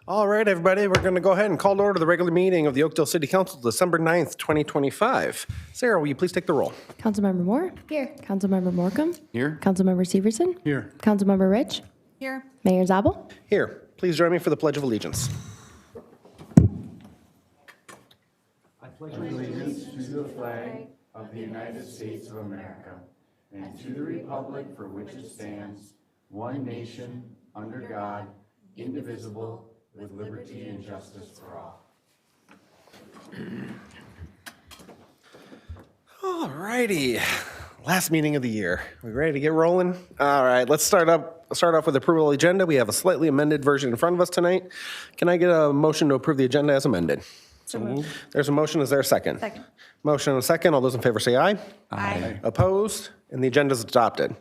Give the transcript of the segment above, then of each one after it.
All right, everybody, we're going to go ahead and call to order the regular meeting of the Oakdale City Council, December 9th, 2025. Sarah, will you please take the roll? Councilmember Moore? Here. Councilmember Morcom? Here. Councilmember Severson? Here. Councilmember Rich? Here. Mayor Zabel? Here, please join me for the Pledge of Allegiance. I pledge allegiance to the flag of the United States of America and to the republic for which it stands, one nation, under God, indivisible, with liberty and justice for all. All righty, last meeting of the year. We ready to get rolling? All right, let's start off with approval of the agenda. We have a slightly amended version in front of us tonight. Can I get a motion to approve the agenda as amended? So moved. There's a motion. Is there a second? Second. Motion and a second. All those in favor say aye. Aye. Opposed? And the agenda is adopted.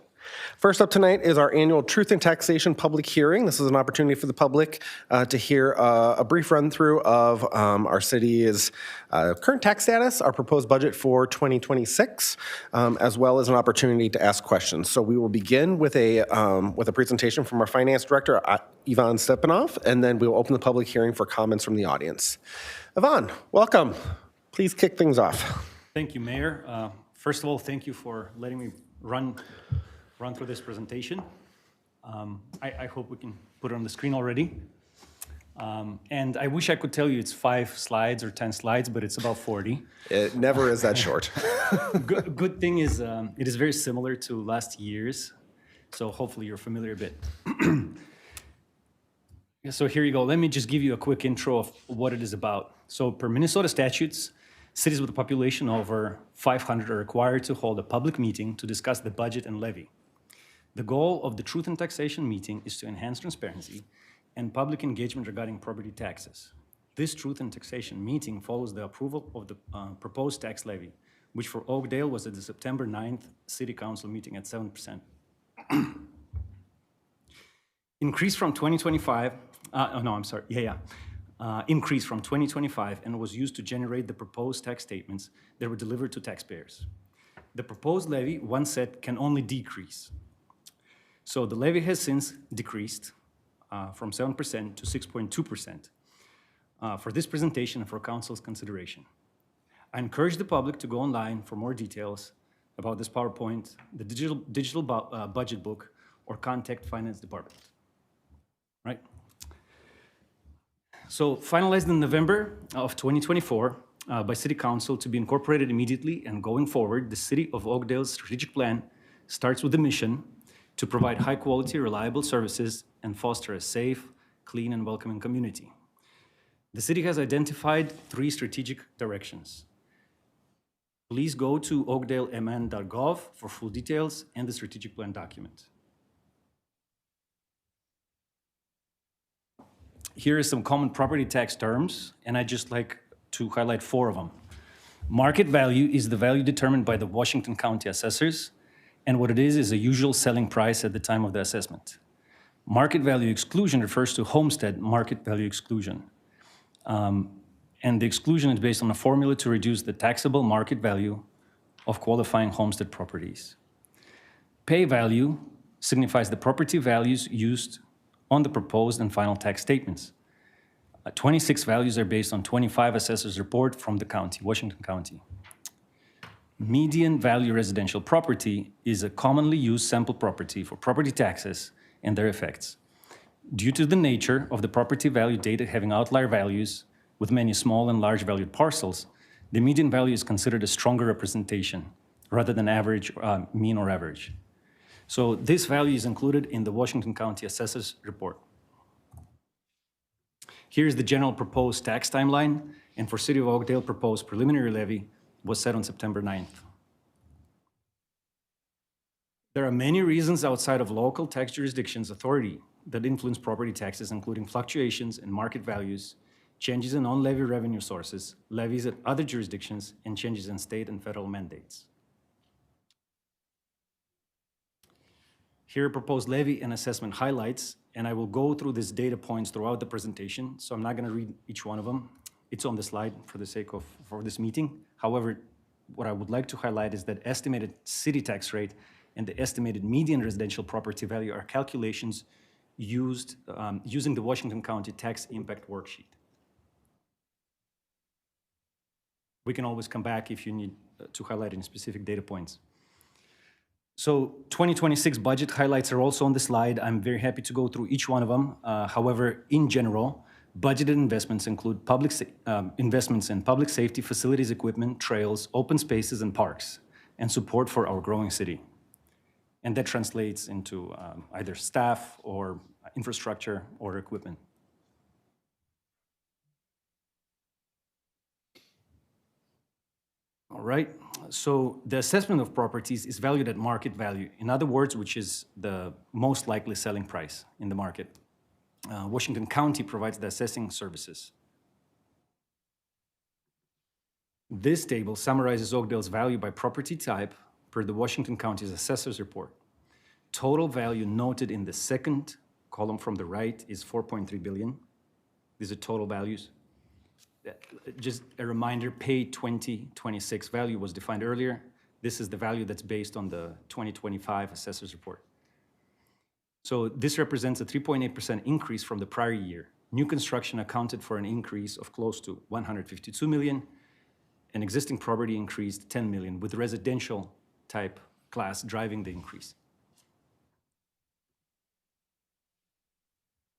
First up tonight is our annual Truth and Taxation public hearing. This is an opportunity for the public to hear a brief run-through of our city's current tax status, our proposed budget for 2026, as well as an opportunity to ask questions. So we will begin with a presentation from our Finance Director, Ivan Stepanov, and then we will open the public hearing for comments from the audience. Ivan, welcome. Please kick things off. Thank you, Mayor. First of all, thank you for letting me run through this presentation. I hope we can put it on the screen already. And I wish I could tell you it's 5 slides or 10 slides, but it's about 40. It never is that short. Good thing is it is very similar to last year's, so hopefully you're familiar a bit. So here you go. Let me just give you a quick intro of what it is about. So per Minnesota statutes, cities with a population over 500 are required to hold a public meeting to discuss the budget and levy. The goal of the Truth and Taxation meeting is to enhance transparency and public engagement regarding property taxes. This Truth and Taxation meeting follows the approval of the proposed tax levy, which for Oakdale was at the September 9th City Council meeting at 7%. Increased from 2025, increased from 2025 and was used to generate the proposed tax statements that were delivered to taxpayers. The proposed levy, once set, can only decrease. So the levy has since decreased from 7% to 6.2% for this presentation and for Council's consideration. I encourage the public to go online for more details about this PowerPoint, the digital budget book, or contact Finance Department. Right? So finalized in November of 2024 by City Council to be incorporated immediately and going forward, the City of Oakdale's strategic plan starts with the mission to provide high-quality, reliable services and foster a safe, clean, and welcoming community. The city has identified 3 strategic directions. Please go to oakdalemn.gov for full details and the strategic plan document. Here are some common property tax terms, and I'd just like to highlight 4 of them. Market value is the value determined by the Washington County assessors, and what it is a usual selling price at the time of the assessment. Market value exclusion refers to homestead market value exclusion. And the exclusion is based on a formula to reduce the taxable market value of qualifying homestead properties. Pay value signifies the property values used on the proposed and final tax statements. 26 values are based on 25 assessors report from the county, Washington County. Median value residential property is a commonly used sample property for property taxes and their effects. Due to the nature of the property value data having outlier values with many small and large valued parcels, the median value is considered a stronger representation rather than average, mean or average. So this value is included in the Washington County Assessors Report. Here's the general proposed tax timeline, and for City of Oakdale, proposed preliminary levy was set on September 9th. There are many reasons outside of local tax jurisdictions' authority that influence property taxes, including fluctuations in market values, changes in on-levy revenue sources, levies at other jurisdictions, and changes in state and federal mandates. Here are proposed levy and assessment highlights, and I will go through these data points throughout the presentation, so I'm not going to read each one of them. It's on the slide for the sake of this meeting. However, what I would like to highlight is that estimated city tax rate and the estimated median residential property value are calculations using the Washington County Tax Impact Worksheet. We can always come back if you need to highlight any specific data points. So 2026 budget highlights are also on the slide. I'm very happy to go through each one of them. However, in general, budgeted investments include investments in public safety, facilities, equipment, trails, open spaces, and parks, and support for our growing city. And that translates into either staff or infrastructure or equipment. All right, so the assessment of properties is valued at market value. In other words, which is the most likely selling price in the market. Washington County provides the assessing services. This table summarizes Oakdale's value by property type per the Washington County's assessor's report. Total value noted in the second column from the right is $4.3 billion. These are total values. Just a reminder, paid 2026 value was defined earlier. This is the value that's based on the 2025 assessor's report. So this represents a 3.8% increase from the prior year. New construction accounted for an increase of close to $152 million, and existing property increased $10 million, with residential type class driving the increase.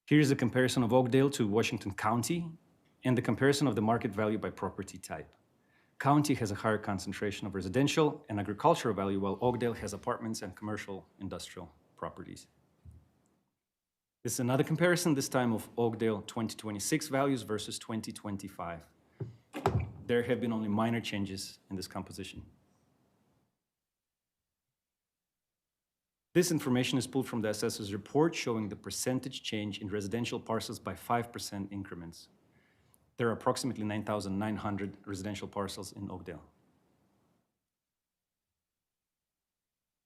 Here's a comparison of Oakdale to Washington County and the comparison of the market value by property type. County has a higher concentration of residential and agricultural value, while Oakdale has apartments and commercial industrial properties. This is another comparison, this time of Oakdale 2026 values versus 2025. There have been only minor changes in this composition. This information is pulled from the assessor's report showing the percentage change in residential parcels by 5% increments. There are approximately 9,900 residential parcels in Oakdale.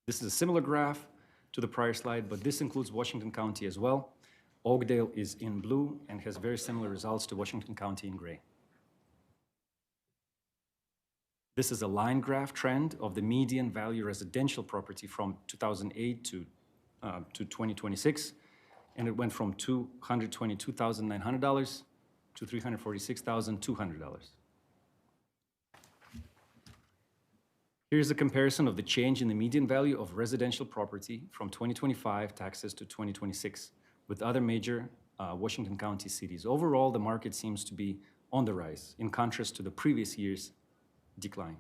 This is a similar graph to the prior slide, but this includes Washington County as well. Oakdale is in blue and has very similar results to Washington County in gray. This is a line graph trend of the median value residential property from 2008 to 2026, and it went from $222,900 to $346,200. Here's a comparison of the change in the median value of residential property from 2025 taxes to 2026 with other major Washington County cities. Overall, the market seems to be on the rise, in contrast to the previous year's decline.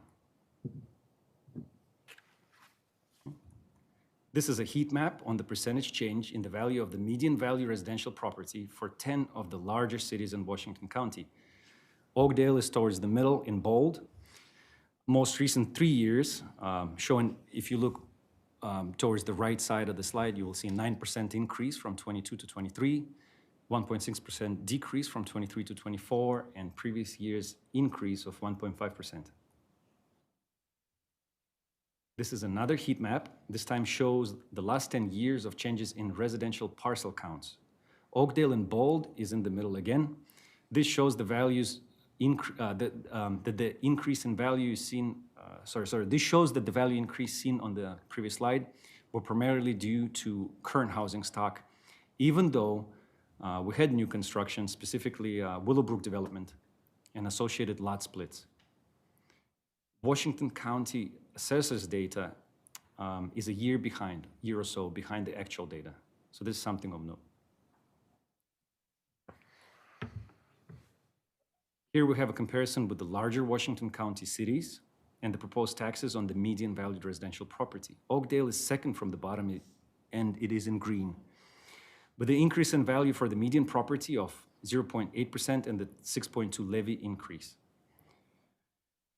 This is a heat map on the percentage change in the value of the median value residential property for 10 of the larger cities in Washington County. Oakdale is towards the middle in bold. Most recent 3 years, showing, if you look towards the right side of the slide, you will see a 9% increase from 22 to 23, 1.6% decrease from 23 to 24, and previous year's increase of 1.5%. This is another heat map. This time shows the last 10 years of changes in residential parcel counts. Oakdale in bold is in the middle again. This shows the values, that the increase in value is seen, this shows that the value increase seen on the previous slide were primarily due to current housing stock, even though we had new construction, specifically Willowbrook development and associated lot splits. Washington County assessor's data is a year or so behind the actual data. So this is something of note. Here we have a comparison with the larger Washington County cities and the proposed taxes on the median valued residential property. Oakdale is second from the bottom, and it is in green. With the increase in value for the median property of 0.8% and the 6.2 levy increase.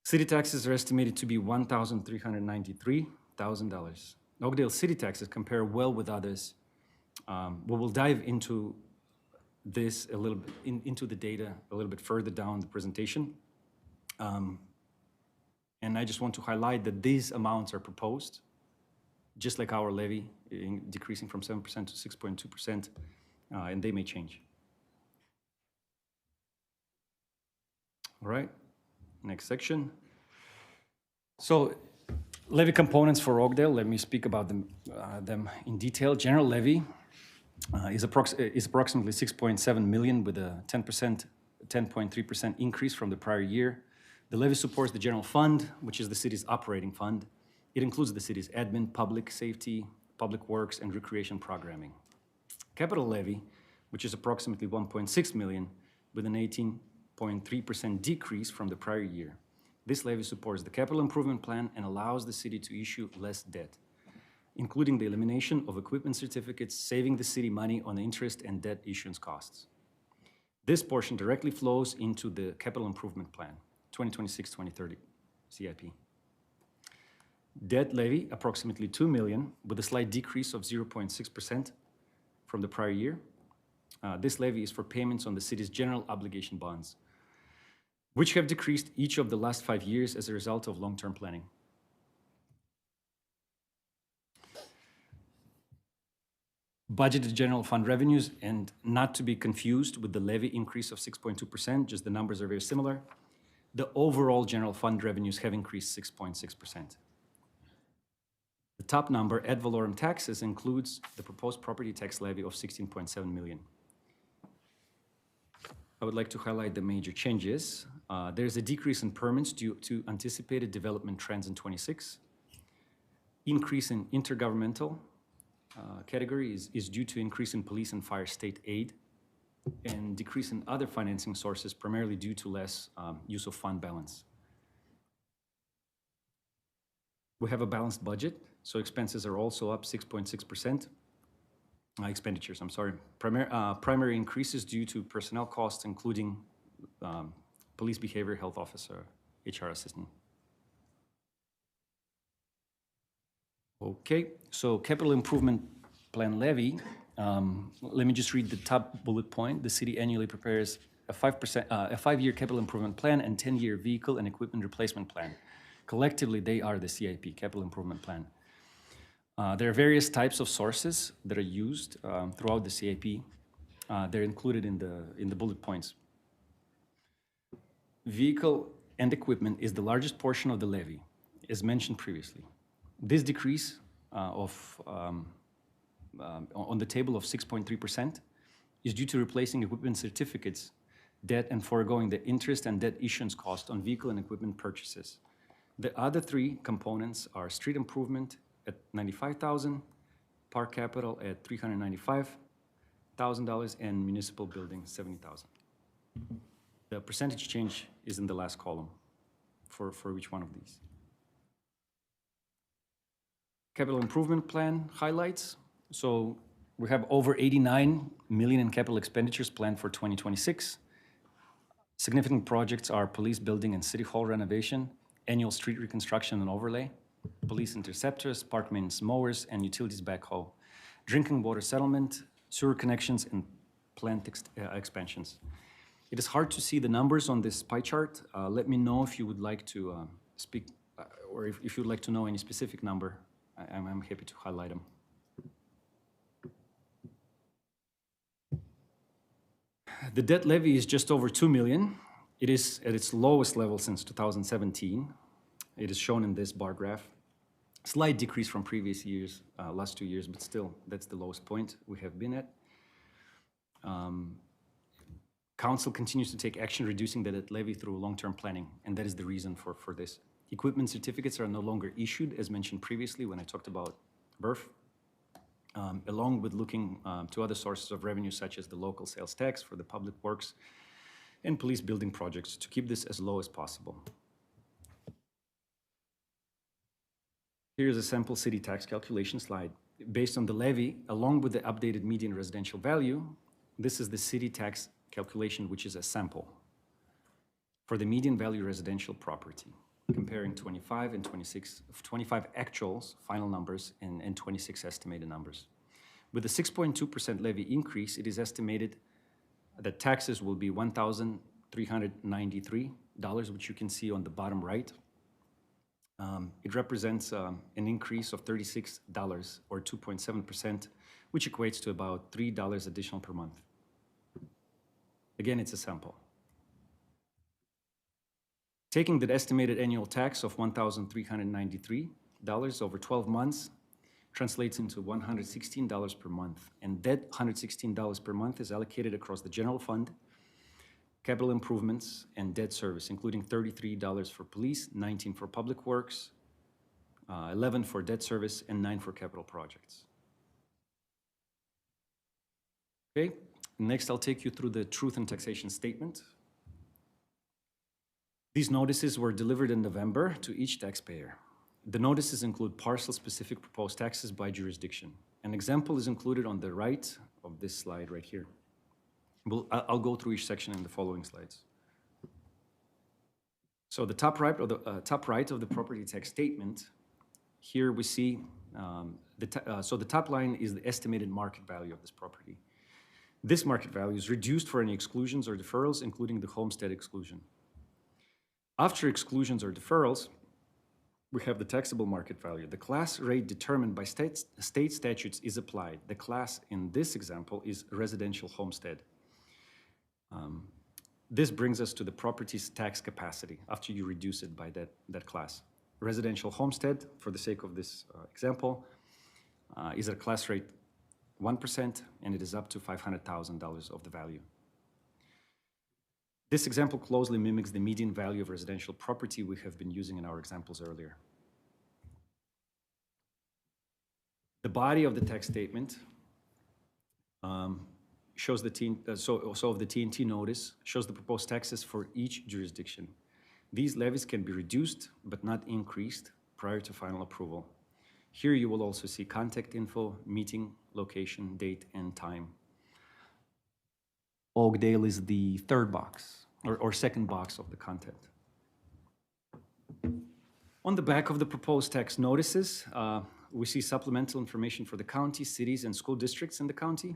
City taxes are estimated to be $1,393,000. Oakdale city taxes compare well with others. We will dive into this a little bit, into the data a little bit further down the presentation. And I just want to highlight that these amounts are proposed, just like our levy, decreasing from 7% to 6.2%, and they may change. All right. Next section. So levy components for Oakdale, let me speak about them in detail. General levy is approximately 6.7 million with a 10.3% increase from the prior year. The levy supports the general fund, which is the city's operating fund. It includes the city's admin, public safety, public works, and recreation programming. Capital levy, which is approximately 1.6 million with an 18.3% decrease from the prior year. This levy supports the capital improvement plan and allows the city to issue less debt, including the elimination of equipment certificates, saving the city money on interest and debt issuance costs. This portion directly flows into the capital improvement plan, 2026-2030 CIP. Debt levy, approximately 2 million, with a slight decrease of 0.6% from the prior year. This levy is for payments on the city's general obligation bonds, which have decreased each of the last 5 years as a result of long-term planning. Budgeted general fund revenues, and not to be confused with the levy increase of 6.2%, just the numbers are very similar. The overall general fund revenues have increased 6.6%. The top number, ad valorem taxes, includes the proposed property tax levy of 16.7 million. I would like to highlight the major changes. There's a decrease in permits due to anticipated development trends in 26. Increase in intergovernmental category is due to increase in police and fire state aid, and decrease in other financing sources primarily due to less use of fund balance. We have a balanced budget, so expenses are also up 6.6%. Expenditures, I'm sorry. Primary increases due to personnel costs, including police behavior health officer, HR assistant. Okay, so capital improvement plan levy. Let me just read the top bullet point. The city annually prepares a 5-year capital improvement plan and 10-year vehicle and equipment replacement plan. Collectively, they are the CIP, capital improvement plan. There are various types of sources that are used throughout the CIP. They're included in the bullet points. Vehicle and equipment is the largest portion of the levy, as mentioned previously. This decrease on the table of 6.3% is due to replacing equipment certificates, debt, and foregoing the interest and debt issuance cost on vehicle and equipment purchases. The other three components are street improvement at $95,000, park capital at $395,000, and municipal building $70,000. The percentage change is in the last column for each one of these. Capital improvement plan highlights. So we have over 89 million in capital expenditures planned for 2026. Significant projects are police building and city hall renovation, annual street reconstruction and overlay, police interceptors, park maintenance mowers, and utilities backhoe, drinking water settlement, sewer connections, and plant expansions. It is hard to see the numbers on this pie chart. Let me know if you would like to speak, or if you would like to know any specific number. I'm happy to highlight them. The debt levy is just over 2 million. It is at its lowest level since 2017. It is shown in this bar graph. Slight decrease from previous years, last 2 years, but still, that's the lowest point we have been at. Council continues to take action reducing the debt levy through long-term planning, and that is the reason for this. Equipment certificates are no longer issued, as mentioned previously when I talked about BERF, along with looking to other sources of revenue, such as the local sales tax for the public works and police building projects, to keep this as low as possible. Here's a sample city tax calculation slide. Based on the levy, along with the updated median residential value, this is the city tax calculation, which is a sample for the median value residential property, comparing 25 and 26, 25 actuals, final numbers, and 26 estimated numbers. With a 6.2% levy increase, it is estimated that taxes will be $1,393, which you can see on the bottom right. It represents an increase of $36 or 2.7%, which equates to about $3 additional per month. Again, it's a sample. Taking the estimated annual tax of $1,393 over 12 months translates into $116 per month. And that $116 per month is allocated across the general fund, capital improvements, and debt service, including $33 for police, $19 for public works, $11 for debt service, and $9 for capital projects. Okay, next I'll take you through the truth in taxation statement. These notices were delivered in November to each taxpayer. The notices include parcel-specific proposed taxes by jurisdiction. An example is included on the right of this slide right here. I'll go through each section in the following slides. So the top right of the property tax statement, here we see, so the top line is the estimated market value of this property. This market value is reduced for any exclusions or deferrals, including the homestead exclusion. After exclusions or deferrals, we have the taxable market value. The class rate determined by state statutes is applied. The class in this example is residential homestead. This brings us to the property's tax capacity after you reduce it by that class. Residential homestead, for the sake of this example, is at a class rate 1%, and it is up to $500,000 of the value. This example closely mimics the median value of residential property we have been using in our examples earlier. The body of the tax statement shows the of the TNT notice shows the proposed taxes for each jurisdiction. These levies can be reduced but not increased prior to final approval. Here you will also see contact info, meeting, location, date, and time. Oakdale is the third box, or second box of the content. On the back of the proposed tax notices, we see supplemental information for the county, cities, and school districts in the county,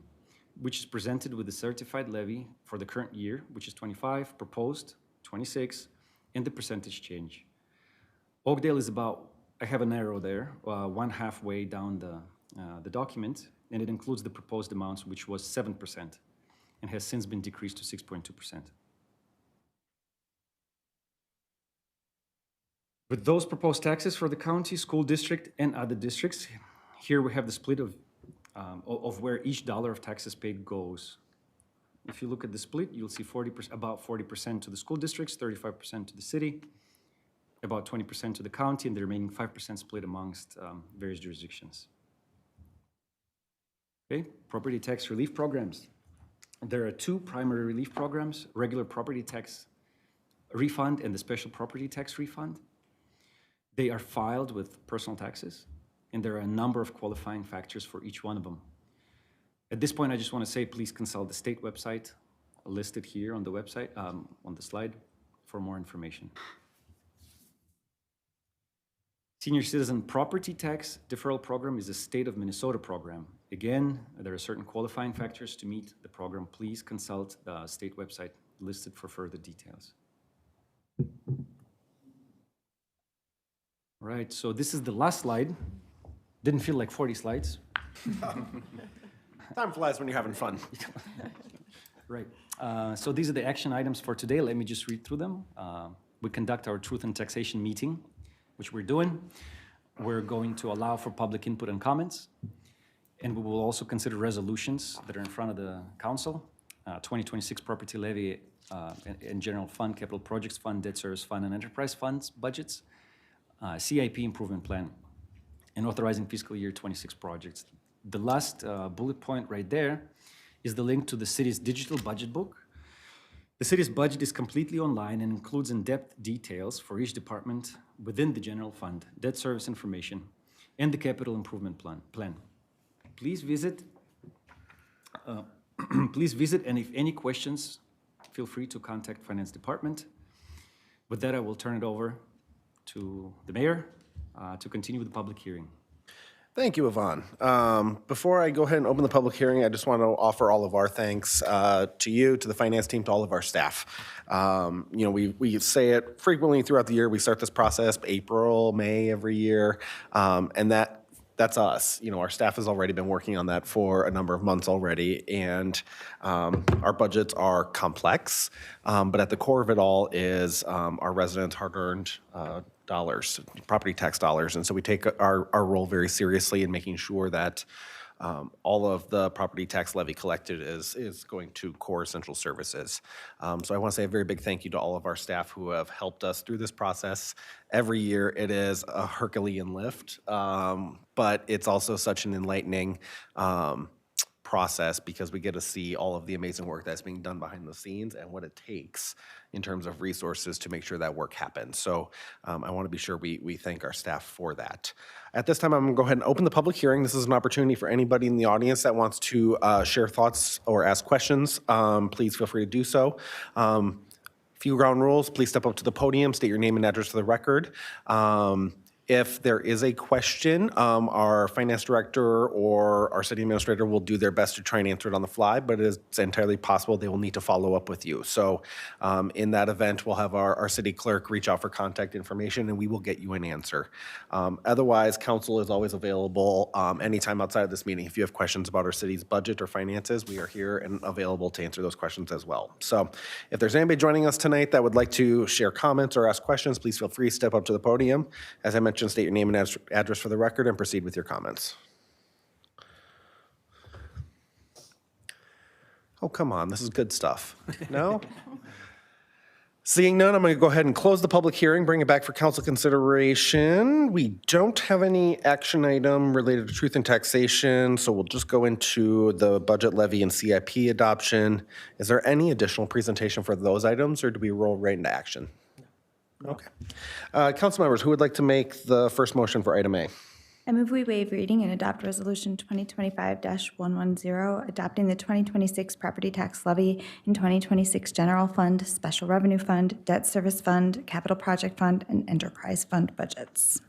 which is presented with the certified levy for the current year, which is 25, proposed 26, and the percentage change. Oakdale is about, I have an arrow there, one halfway down the document, and it includes the proposed amounts, which was 7%, and has since been decreased to 6.2%. With those proposed taxes for the county, school district, and other districts, here we have the split of where each dollar of taxes paid goes. If you look at the split, you'll see about 40% to the school districts, 35% to the city, about 20% to the county, and the remaining 5% split amongst various jurisdictions. Okay, property tax relief programs. There are two primary relief programs, regular property tax refund and the special property tax refund. They are filed with personal taxes, and there are a number of qualifying factors for each one of them. At this point, I just want to say, please consult the state website listed here on the website, on the slide, for more information. Senior Citizen Property Tax Deferral Program is a state of Minnesota program. Again, there are certain qualifying factors to meet the program. Please consult the state website listed for further details. All right, so this is the last slide. Didn't feel like 40 slides. Time flies when you're having fun. Right. So these are the action items for today. Let me just read through them. We conduct our Truth in Taxation meeting, which we're doing. We're going to allow for public input and comments. And we will also consider resolutions that are in front of the council. 2026 property levy and general fund, capital projects fund, debt service fund, and enterprise funds budgets, CIP improvement plan, and authorizing fiscal year 26 projects. The last bullet point right there is the link to the city's digital budget book. The city's budget is completely online and includes in-depth details for each department within the general fund, debt service information, and the capital improvement plan. Please visit, and if any questions, feel free to contact Finance Department. With that, I will turn it over to the mayor to continue with the public hearing. Thank you, Ivan. Before I go ahead and open the public hearing, I just want to offer all of our thanks to you, to the finance team, to all of our staff. We say it frequently throughout the year. We start this process April, May every year, and that that's us. Our staff has already been working on that for a number of months already, and our budgets are complex, but at the core of it all is our residents' hard-earned dollars, property tax dollars, and so we take our role very seriously in making sure that all of the property tax levy collected is going to core essential services. So I want to say a very big thank you to all of our staff who have helped us through this process. Every year it is a Herculean lift, but it's also such an enlightening process because we get to see all of the amazing work that's being done behind the scenes and what it takes in terms of resources to make sure that work happens. So I want to be sure we thank our staff for that. At this time, I'm going to go ahead and open the public hearing. This is an opportunity for anybody in the audience that wants to share thoughts or ask questions. Please feel free to do so. Few ground rules, please step up to the podium, state your name and address for the record. If there is a question, our finance director or our city administrator will do their best to try and answer it on the fly, but it's entirely possible they will need to follow up with you. So in that event, we'll have our city clerk reach out for contact information and we will get you an answer. Otherwise, council is always available anytime outside of this meeting. If you have questions about our city's budget or finances, we are here and available to answer those questions as well. So if there's anybody joining us tonight that would like to share comments or ask questions, please feel free to step up to the podium. As I mentioned, state your name and address for the record and proceed with your comments. Oh, come on, this is good stuff. No? Seeing none, I'm going to go ahead and close the public hearing, bring it back for council consideration. We don't have any action item related to truth and taxation, so we'll just go into the budget levy and CIP adoption. Is there any additional presentation for those items, or do we roll right into action? Okay. Council members, who would like to make the first motion for item A? I move we waive reading and adopt Resolution 2025-110, adopting the 2026 property tax levy and 2026 general fund, special revenue fund, debt service fund, capital project fund, and enterprise fund budgets.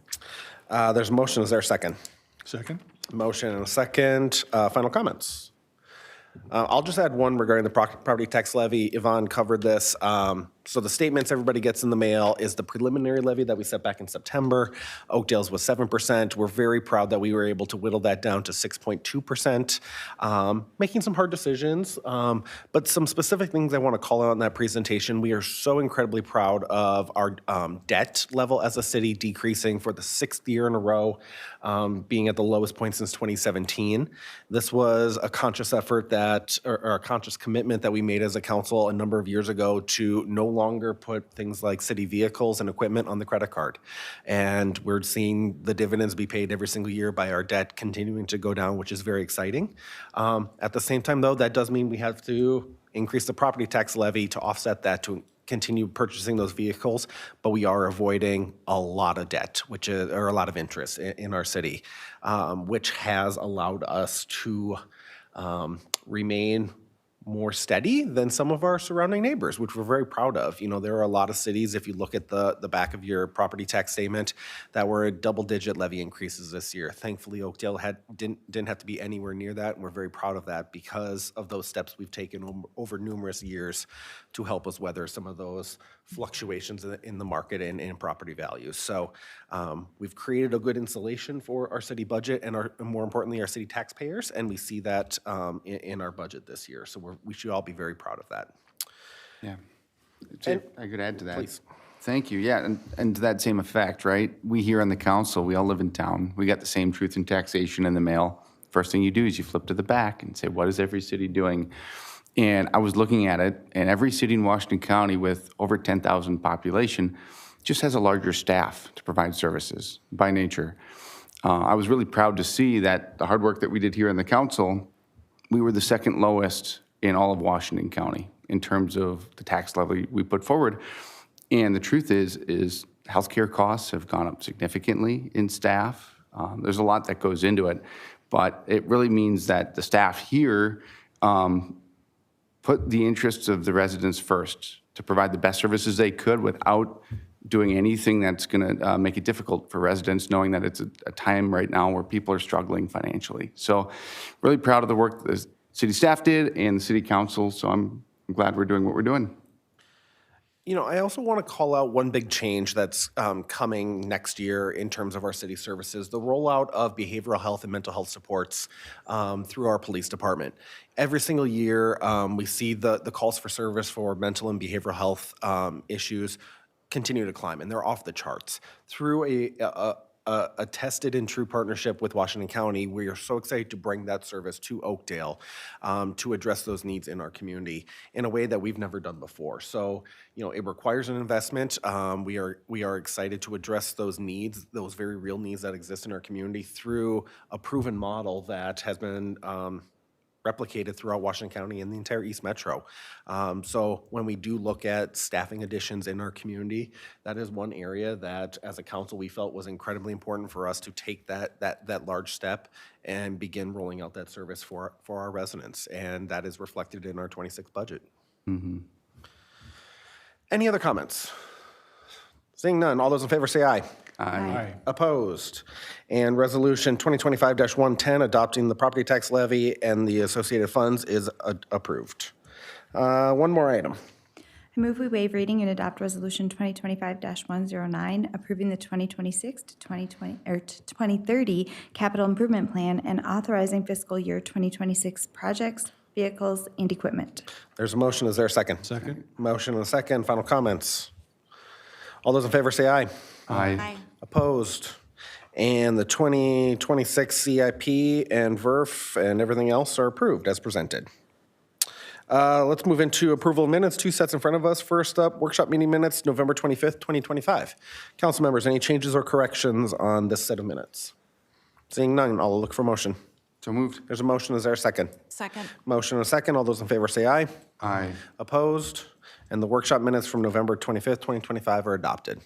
There's a motion. Is there a second? Second. Motion and a second. Final comments. I'll just add one regarding the property tax levy. Yvonne covered this. So the statements everybody gets in the mail is the preliminary levy that we set back in September. Oakdale's was 7%. We're very proud that we were able to whittle that down to 6.2%, making some hard decisions. But some specific things I want to call out in that presentation. We are so incredibly proud of our debt level as a city decreasing for the 6th year in a row, being at the lowest point since 2017. This was a conscious effort or a conscious commitment that we made as a council a number of years ago to no longer put things like city vehicles and equipment on the credit card. And we're seeing the dividends be paid every single year by our debt continuing to go down, which is very exciting. At the same time, though, that does mean we have to increase the property tax levy to offset that, to continue purchasing those vehicles, but we are avoiding a lot of debt, or a lot of interest in our city, which has allowed us to remain more steady than some of our surrounding neighbors, which we're very proud of. There are a lot of cities, if you look at the back of your property tax statement, that were double-digit levy increases this year. Thankfully, Oakdale didn't have to be anywhere near that, and we're very proud of that because of those steps we've taken over numerous years to help us weather some of those fluctuations in the market and in property values. So we've created a good insulation for our city budget and more importantly, our city taxpayers, and we see that in our budget this year. So we should all be very proud of that. Yeah. And- I could add to that. Please. Thank you. Yeah, and to that same effect, right? We here on the council, we all live in town. We got the same truth and taxation in the mail. First thing you do is you flip to the back and say, what is every city doing? And I was looking at it, and every city in Washington County with over 10,000 population just has a larger staff to provide services by nature. I was really proud to see that the hard work that we did here in the council, we were the second lowest in all of Washington County in terms of the tax levy we put forward. And the truth is healthcare costs have gone up significantly in staff. There's a lot that goes into it, but it really means that the staff here put the interests of the residents first to provide the best services they could without doing anything that's going to make it difficult for residents, knowing that it's a time right now where people are struggling financially. So really proud of the work the city staff did and the city council, so I'm glad we're doing what we're doing. I also want to call out one big change that's coming next year in terms of our city services, the rollout of behavioral health and mental health supports through our police department. Every single year, we see the calls for service for mental and behavioral health issues continue to climb, and they're off the charts. Through a tested and true partnership with Washington County, we are so excited to bring that service to Oakdale to address those needs in our community in a way that we've never done before. So, it requires an investment. We are excited to address those needs, those very real needs that exist in our community through a proven model that has been replicated throughout Washington County and the entire East Metro. So when we do look at staffing additions in our community, that is one area that, as a council, we felt was incredibly important for us to take that large step and begin rolling out that service for our residents, and that is reflected in our 26 budget. Any other comments? Seeing none, all those in favor say aye. Aye. Opposed? And Resolution 2025-110, adopting the property tax levy and the associated funds is approved. One more item. I move we waive reading and adopt Resolution 2025-109, approving the 2026 to 2030 capital improvement plan and authorizing fiscal year 2026 projects, vehicles, and equipment. There's a motion. Is there a second? Second. Motion and a second. Final comments. All those in favor say aye. Aye. Opposed? And the 2026 CIP and VERF and everything else are approved as presented. Let's move into approval of minutes. Two sets in front of us. First up, workshop meeting minutes, November 25th, 2025. Council members, any changes or corrections on this set of minutes? Seeing none, I'll look for motion. So moved. There's a motion. Is there a second? Second. Motion and a second. All those in favor say aye. Aye. Opposed? And the workshop minutes from November 25th, 2025 are adopted.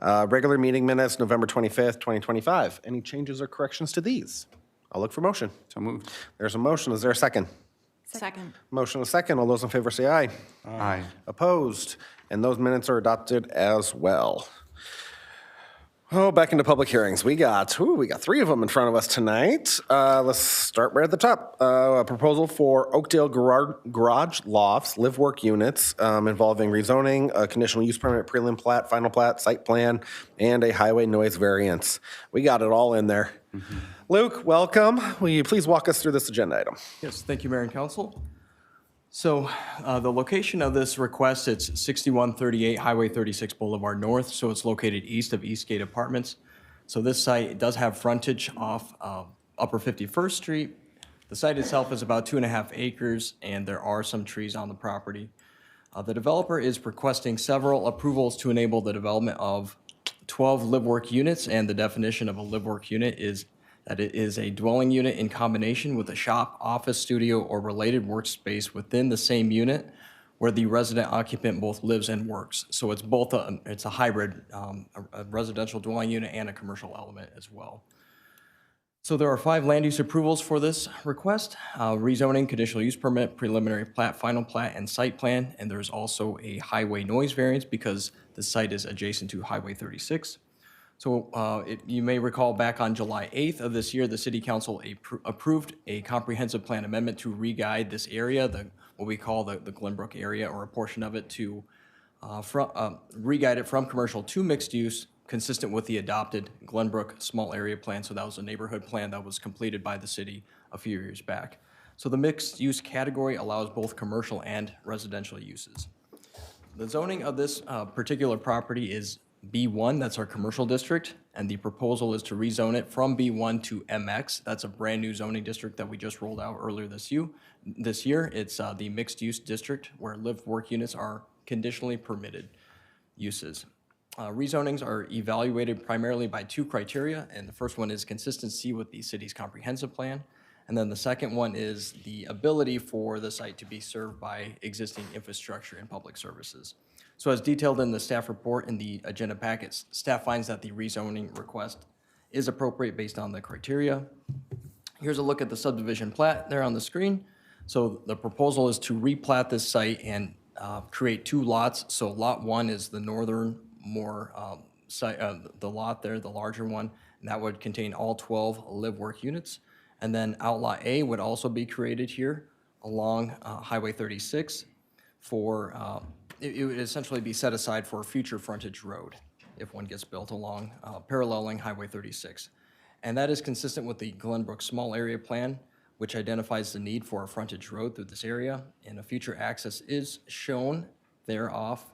Regular meeting minutes, November 25th, 2025. Any changes or corrections to these? I'll look for motion. So moved. There's a motion. Is there a second? Second. Motion and a second. All those in favor say aye. Aye. Opposed? And those minutes are adopted as well. Oh, back into public hearings. We got three of them in front of us tonight. Let's start right at the top. A proposal for Oakdale Garage Lofts, live-work units involving rezoning, a conditional use permit, prelim plat, final plat, site plan, and a highway noise variance. We got it all in there. Luke, welcome. Will you please walk us through this agenda item? Yes, thank you, Mayor and Council. So the location of this request, it's 6138 Highway 36 Boulevard North, so it's located east of Eastgate Apartments. So this site does have frontage off Upper 51st Street. The site itself is about 2.5 acres, and there are some trees on the property. The developer is requesting several approvals to enable the development of 12 live-work units, and the definition of a live-work unit is that it is a dwelling unit in combination with a shop, office, studio, or related workspace within the same unit where the resident occupant both lives and works. So it's both it's a hybrid, a residential dwelling unit and a commercial element as well. So there are 5 land use approvals for this request: rezoning, conditional use permit, preliminary plat, final plat, and site plan. And there's also a highway noise variance because the site is adjacent to Highway 36. So you may recall back on July 8th of this year, the City Council approved a comprehensive plan amendment to re-guide this area, what we call the Glenbrook area, or a portion of it, to re-guide it from commercial to mixed use, consistent with the adopted Glenbrook small area plan. So that was a neighborhood plan that was completed by the city a few years back. So the mixed use category allows both commercial and residential uses. The zoning of this particular property is B1, that's our commercial district, and the proposal is to rezone it from B1 to MX. That's a brand new zoning district that we just rolled out earlier this year. It's the mixed use district where live-work units are conditionally permitted uses. Rezonings are evaluated primarily by 2 criteria, and the first one is consistency with the city's comprehensive plan, and then the second one is the ability for the site to be served by existing infrastructure and public services. So as detailed in the staff report in the agenda packets, staff finds that the rezoning request is appropriate based on the criteria. Here's a look at the subdivision plat there on the screen. So the proposal is to replat this site and create 2 lots. So lot 1 is the northern site, the lot there, the larger one, and that would contain all 12 live-work units. And then outlot A would also be created here along Highway 36 for it would essentially be set aside for a future frontage road if one gets built along, paralleling Highway 36. And that is consistent with the Glenbrook Small Area Plan, which identifies the need for a frontage road through this area, and a future access is shown thereof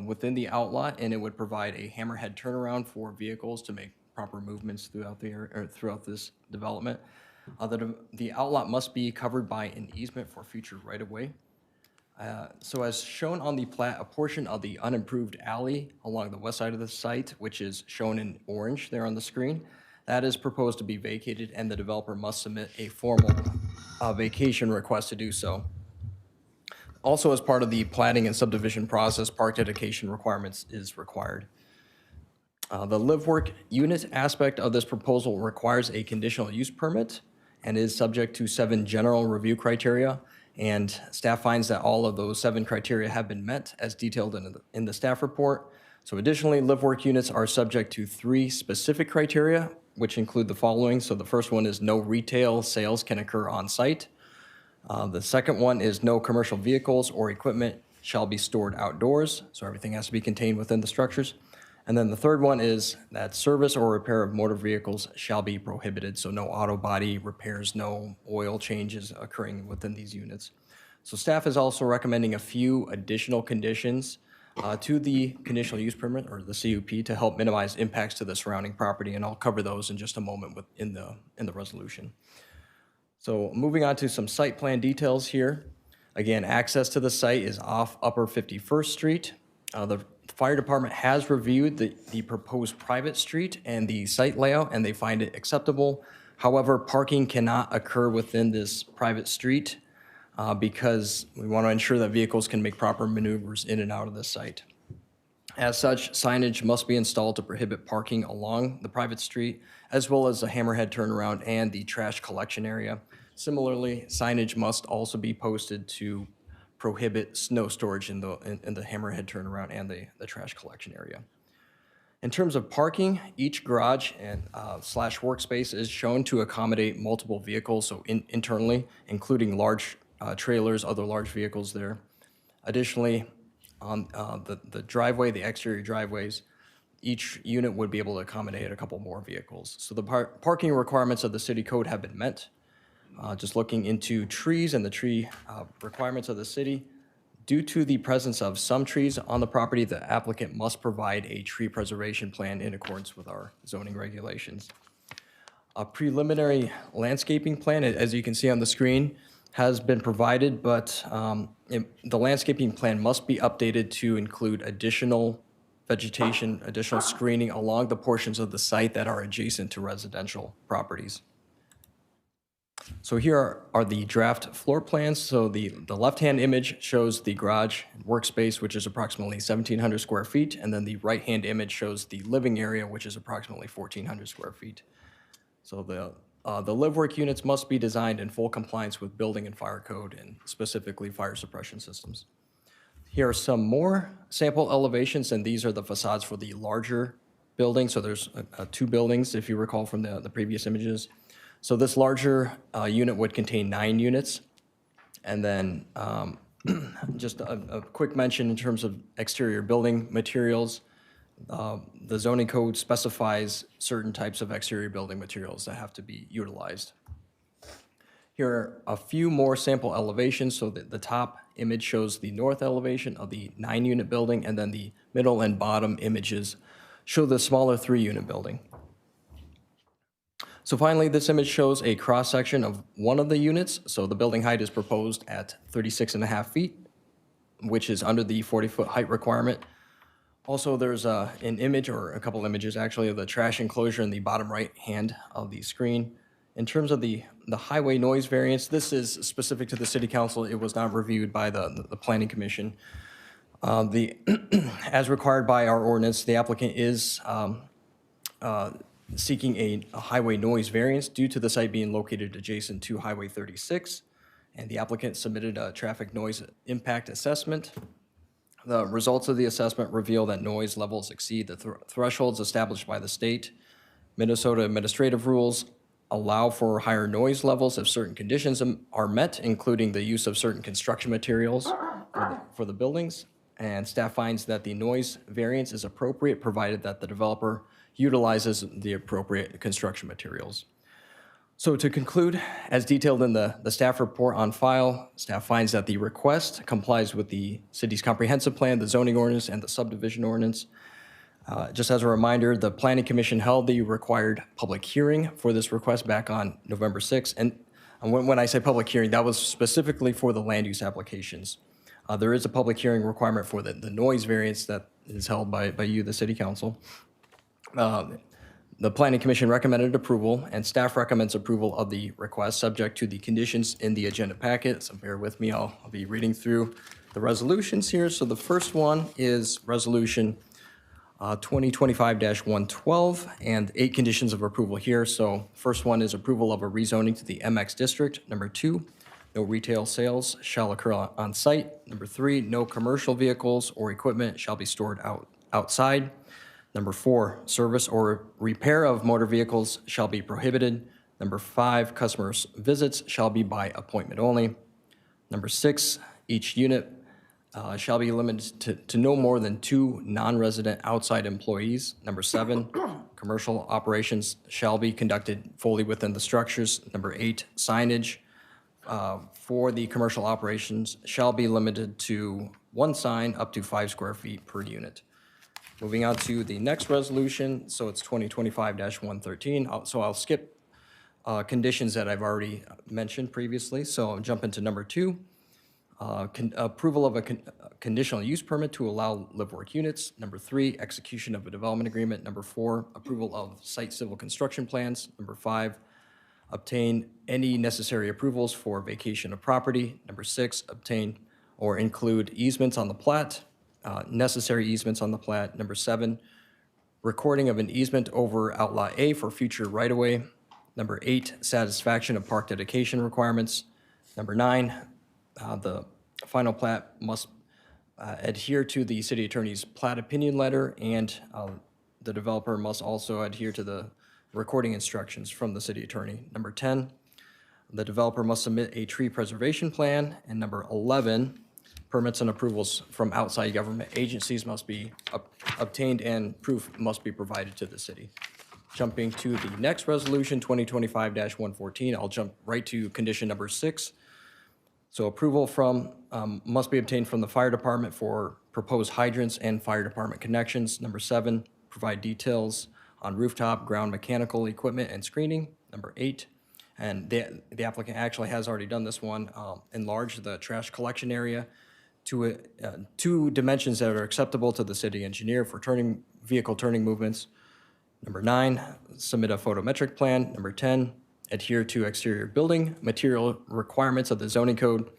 within the outlot, and it would provide a hammerhead turnaround for vehicles to make proper movements throughout the area, or throughout this development. The outlot must be covered by an easement for future right-of-way. So as shown on the plat, a portion of the unimproved alley along the west side of the site, which is shown in orange there on the screen, that is proposed to be vacated, and the developer must submit a formal vacation request to do so. Also, as part of the platting and subdivision process, park dedication requirements is required. The live work unit aspect of this proposal requires a conditional use permit and is subject to 7 general review criteria. And staff finds that all of those 7 criteria have been met as detailed in the staff report. So additionally, live work units are subject to 3 specific criteria, which include the following. So the first one is no retail sales can occur on site. The second one is no commercial vehicles or equipment shall be stored outdoors. So everything has to be contained within the structures. And then the third one is that service or repair of motor vehicles shall be prohibited. So no auto body repairs, no oil changes occurring within these units. So staff is also recommending a few additional conditions to the conditional use permit, or the CUP, to help minimize impacts to the surrounding property. And I'll cover those in just a moment in the resolution. So moving on to some site plan details here. Again, access to the site is off Upper 51st Street. The fire department has reviewed the proposed private street and the site layout, and they find it acceptable. However, parking cannot occur within this private street because we want to ensure that vehicles can make proper maneuvers in and out of the site. As such, signage must be installed to prohibit parking along the private street, as well as the hammerhead turnaround and the trash collection area. Similarly, signage must also be posted to prohibit snow storage in the hammerhead turnaround and the trash collection area. In terms of parking, each garage and slash workspace is shown to accommodate multiple vehicles, so internally, including large trailers, other large vehicles there. Additionally, on the driveway, the exterior driveways, each unit would be able to accommodate a couple more vehicles. So the parking requirements of the city code have been met. Just looking into trees and the tree requirements of the city, due to the presence of some trees on the property, the applicant must provide a tree preservation plan in accordance with our zoning regulations. A preliminary landscaping plan, as you can see on the screen, has been provided, but the landscaping plan must be updated to include additional vegetation, additional screening along the portions of the site that are adjacent to residential properties. So here are the draft floor plans. So the left-hand image shows the garage workspace, which is approximately 1,700 square feet, and then the right-hand image shows the living area, which is approximately 1,400 square feet. So the live work units must be designed in full compliance with building and fire code, and specifically fire suppression systems. Here are some more sample elevations, and these are the facades for the larger building. So there's 2 buildings, if you recall from the previous images. So this larger unit would contain 9 units. And then just a quick mention in terms of exterior building materials. The zoning code specifies certain types of exterior building materials that have to be utilized. Here are a few more sample elevations. So the top image shows the north elevation of the 9-unit building, and then the middle and bottom images show the smaller 3-unit building. So finally, this image shows a cross-section of one of the units. So the building height is proposed at 36.5 feet, which is under the 40-foot height requirement. Also, there's an image, or a couple images actually, of the trash enclosure in the bottom right hand of the screen. In terms of the highway noise variance, this is specific to the city council. It was not reviewed by the planning commission. As required by our ordinance, the applicant is seeking a highway noise variance due to the site being located adjacent to Highway 36, and the applicant submitted a traffic noise impact assessment. The results of the assessment reveal that noise levels exceed the thresholds established by the state. Minnesota administrative rules allow for higher noise levels if certain conditions are met, including the use of certain construction materials for the buildings, and staff finds that the noise variance is appropriate, provided that the developer utilizes the appropriate construction materials. So to conclude, as detailed in the staff report on file, staff finds that the request complies with the city's comprehensive plan, the zoning ordinance, and the subdivision ordinance. Just as a reminder, the Planning Commission held the required public hearing for this request back on November 6th. And when I say public hearing, that was specifically for the land use applications. There is a public hearing requirement for the noise variance that is held by you, the City Council. The Planning Commission recommended approval, and staff recommends approval of the request, subject to the conditions in the agenda packet. So bear with me, I'll be reading through the resolutions here. So the first one is Resolution 2025-112, and 8 conditions of approval here. So first one is approval of a rezoning to the MX district. Number 2, no retail sales shall occur on site. Number 3, no commercial vehicles or equipment shall be stored outside. Number 4, service or repair of motor vehicles shall be prohibited. Number 5, customers' visits shall be by appointment only. Number 6, each unit shall be limited to no more than 2 non-resident outside employees. Number 7, commercial operations shall be conducted fully within the structures. Number 8, signage for the commercial operations shall be limited to 1 sign up to 5 square feet per unit. Moving on to the next resolution, so it's 2025-113. So I'll skip conditions that I've already mentioned previously. So I'll jump into number 2. Approval of a conditional use permit to allow live work units. Number 3, execution of a development agreement. Number 4, approval of site civil construction plans. Number 5, obtain any necessary approvals for vacation of property. Number 6, obtain or include easements on the plat, necessary easements on the plat. Number 7, recording of an easement over Outlot A for future right-of-way. Number 8, satisfaction of park dedication requirements. Number 9, the final plat must adhere to the city attorney's plat opinion letter, and the developer must also adhere to the recording instructions from the city attorney. Number 10, the developer must submit a tree preservation plan. And number 11, permits and approvals from outside government agencies must be obtained, and proof must be provided to the city. Jumping to the next resolution, 2025-114, I'll jump right to condition number 6. So approval must be obtained from the fire department for proposed hydrants and fire department connections. Number 7, provide details on rooftop, ground mechanical equipment and screening. Number 8, and the applicant actually has already done this one, enlarge the trash collection area to 2 dimensions that are acceptable to the city engineer for vehicle turning movements. Number 9, submit a photometric plan. Number 10, adhere to exterior building material requirements of the zoning code.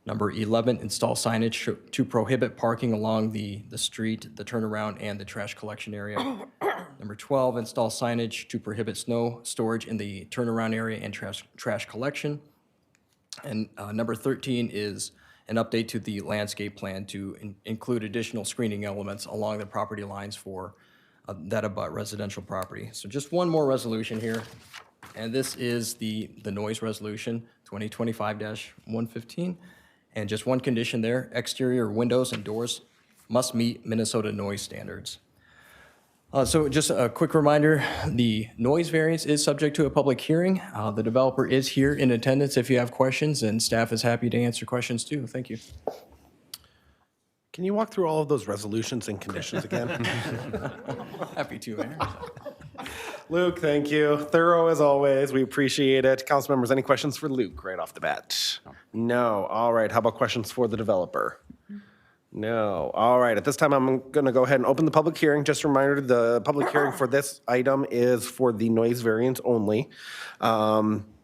Number 11, install signage to prohibit parking along the street, the turnaround, and the trash collection area. Number 12, install signage to prohibit snow storage in the turnaround area and trash collection. And number 13 is an update to the landscape plan to include additional screening elements along the property lines for that abut residential property. So just one more resolution here, and this is the noise resolution, 2025-115. And just one condition there, exterior windows and doors must meet Minnesota noise standards. So just a quick reminder, the noise variance is subject to a public hearing. The developer is here in attendance if you have questions, and staff is happy to answer questions too. Thank you. Can you walk through all of those resolutions and conditions again? Happy to, Mayor. Luke, thank you. Thorough as always. We appreciate it. Council members, any questions for Luke right off the bat? No. All right. How about questions for the developer? No. All right. At this time, I'm going to go ahead and open the public hearing. Just a reminder, the public hearing for this item is for the noise variance only.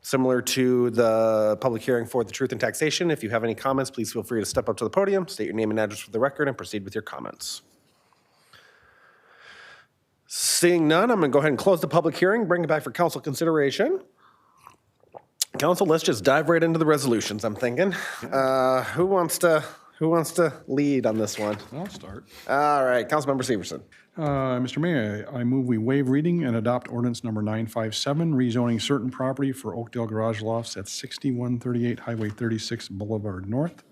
Similar to the public hearing for the truth and taxation, if you have any comments, please feel free to step up to the podium, state your name and address for the record, and proceed with your comments. Seeing none, I'm going to go ahead and close the public hearing, bring it back for council consideration. Council, let's just dive right into the resolutions, I'm thinking. Who wants to lead on this one? I'll start. All right, Councilmember Severson. Mr. Mayor, I move we waive reading and adopt ordinance number 957, rezoning certain property for Oakdale garage lofts at 6138 Highway 36 Boulevard North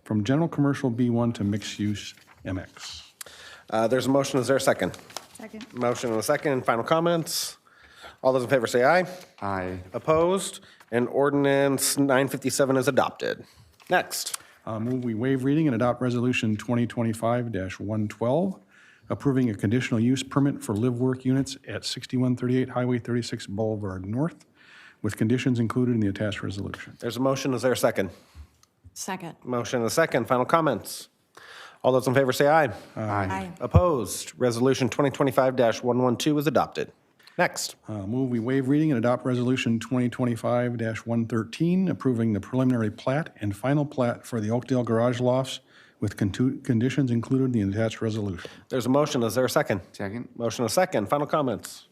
from general commercial B1 to mixed-use MX. There's a motion. Is there a second? Second. Motion and a second. Final comments? All those in favor say aye. Aye. Opposed? And ordinance 957 is adopted. Next. Move we waive reading and adopt Resolution 2025-112, approving a conditional use permit for live-work units at 6138 Highway 36 Boulevard North, with conditions included in the attached resolution. There's a motion. Is there a second? Second. Motion and a second. Final comments? All those in favor say aye. Aye. Opposed? Resolution 2025-112 is adopted. Next. Move we waive reading and adopt Resolution 2025-113, approving the preliminary plat and final plat for the Oakdale garage lofts, with conditions included in the attached resolution. There's a motion. Is there a second? Second. Motion and a second. Final comments?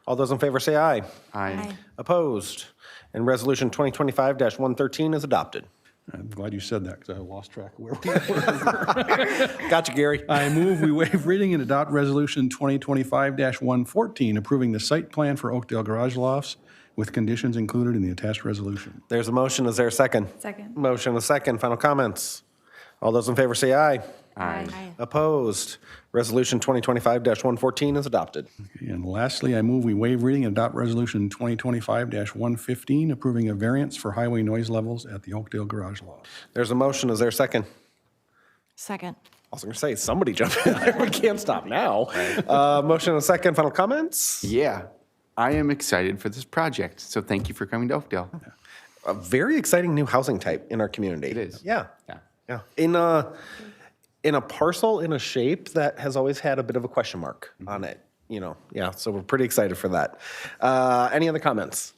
All those in favor say aye. Aye. Opposed? And Resolution 2025-113 is adopted. I'm glad you said that, because I lost track of where we were. Gotcha, Gary. I move we waive reading and adopt Resolution 2025-114, approving the site plan for Oakdale garage lofts, with conditions included in the attached resolution. There's a motion. Is there a second? Second. Motion and a second. Final comments? All those in favor say aye. Aye. Opposed? Resolution 2025-114 is adopted. And lastly, I move we waive reading and adopt Resolution 2025-115, approving a variance for highway noise levels at the Oakdale garage loft. There's a motion. Is there a second? Second. I was going to say, somebody jump in there. We can't stop now. Motion and a second. Final comments? Yeah. I am excited for this project, so thank you for coming to Oakdale. A very exciting new housing type in our community. It is. Yeah. Yeah. Yeah. In a parcel, in a shape that has always had a bit of a question mark on it, you know. Yeah, so we're pretty excited for that. Any other comments?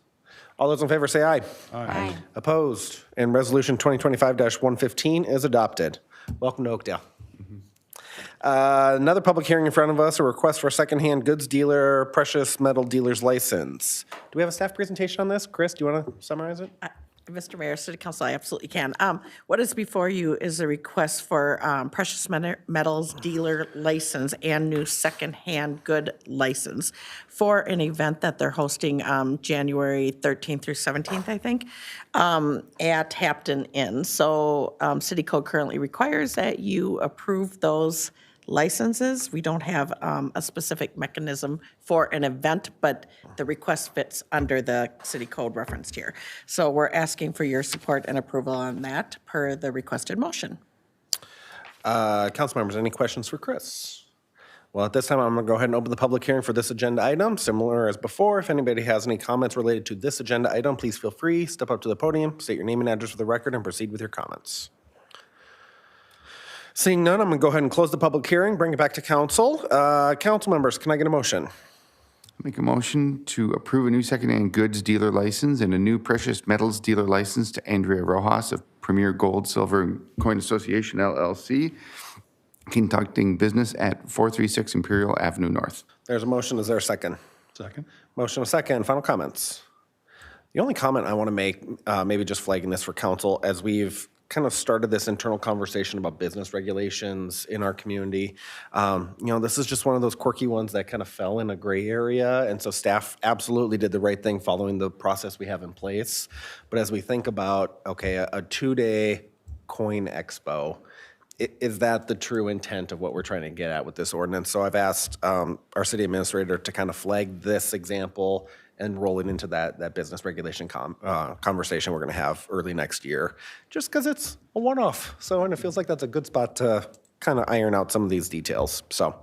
All those in favor say aye. Aye. Opposed? And Resolution 2025-115 is adopted. Welcome to Oakdale. Another public hearing in front of us, a request for a secondhand goods dealer, precious metal dealer's license. Do we have a staff presentation on this? Chris, do you want to summarize it? Mr. Mayor, City Council, I absolutely can. What is before you is a request for precious metals dealer license and new secondhand good license for an event that they're hosting January 13th through 17th, I think, at Hampton Inn. So City Code currently requires that you approve those licenses. We don't have a specific mechanism for an event, but the request fits under the city code referenced here. So we're asking for your support and approval on that per the requested motion. Council members, any questions for Chris? Well, at this time, I'm going to go ahead and open the public hearing for this agenda item. Similar as before, if anybody has any comments related to this agenda item, please feel free, step up to the podium, state your name and address for the record, and proceed with your comments. Seeing none, I'm going to go ahead and close the public hearing, bring it back to council. Council members, can I get a motion? Make a motion to approve a new secondhand goods dealer license and a new precious metals dealer license to Andrea Rojas of Premier Gold, Silver, and Coin Association, LLC, conducting business at 436 Imperial Avenue North. There's a motion. Is there a second? Second. Motion a second. Final comments. The only comment I want to make, maybe just flagging this for council, as we've kind of started this internal conversation about business regulations in our community. This is just one of those quirky ones that kind of fell in a gray area, and so staff absolutely did the right thing following the process we have in place. But as we think about, okay, a two-day coin expo, is that the true intent of what we're trying to get at with this ordinance? So I've asked our city administrator to kind of flag this example and roll it into that business regulation conversation we're going to have early next year, just because it's a one-off. So, and it feels like that's a good spot to kind of iron out some of these details. So,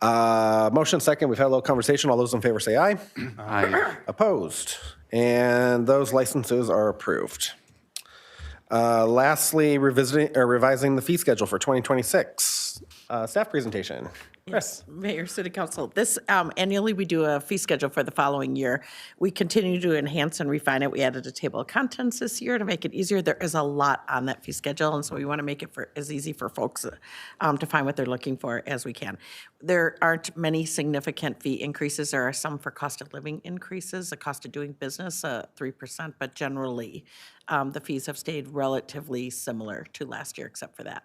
motion second, we've had a little conversation. All those in favor say aye. Aye. Opposed? And those licenses are approved. Lastly, revising the fee schedule for 2026. Staff presentation. Chris. Mayor, City Council, this annually we do a fee schedule for the following year. We continue to enhance and refine it. We added a table of contents this year to make it easier. There is a lot on that fee schedule, and so we want to make it as easy for folks to find what they're looking for as we can. There aren't many significant fee increases. There are some for cost of living increases, the cost of doing business, 3%, but generally the fees have stayed relatively similar to last year except for that.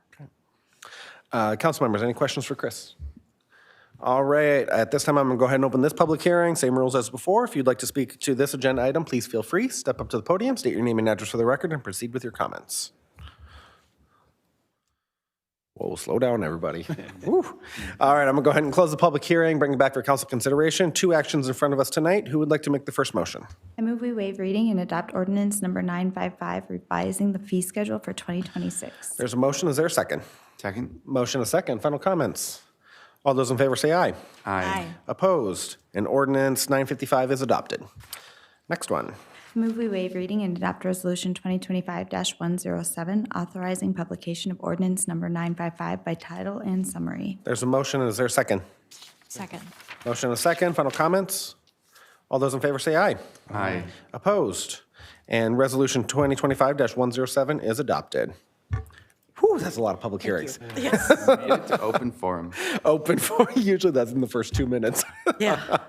Council members, any questions for Chris? All right, at this time, I'm going to go ahead and open this public hearing. Same rules as before. If you'd like to speak to this agenda item, please feel free. Step up to the podium, state your name and address for the record, and proceed with your comments. Whoa, slow down, everybody. Whew. All right, I'm going to go ahead and close the public hearing, bring it back for council consideration. Two actions in front of us tonight. Who would like to make the first motion? I move we waive reading and adopt ordinance number 955, revising the fee schedule for 2026. There's a motion. Is there a second? Second? Motion a second. Final comments. All those in favor say aye. Aye. Opposed? And ordinance 955 is adopted. Next one. I move we waive reading and adopt resolution 2025-107, authorizing publication of ordinance number 955 by title and summary. There's a motion. Is there a second? Second. Motion a second. Final comments. All those in favor say aye. Aye. Opposed? And resolution 2025-107 is adopted. Whew, that's a lot of public hearings. Made it to open forum. Open for, usually that's in the first 2 minutes. Yeah.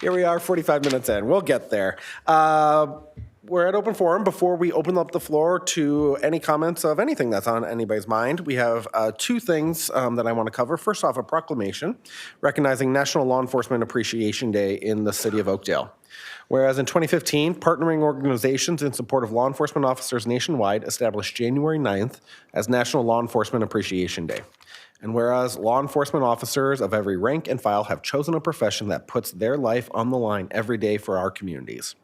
Here we are, 45 minutes in. We'll get there. We're at open forum. Before we open up the floor to any comments of anything that's on anybody's mind, we have two things that I want to cover. First off, a proclamation recognizing National Law Enforcement Appreciation Day in the city of Oakdale. Whereas in 2015, partnering organizations in support of law enforcement officers nationwide established January 9th as National Law Enforcement Appreciation Day. And whereas law enforcement officers of every rank and file have chosen a profession that puts their life on the line every day for our communities.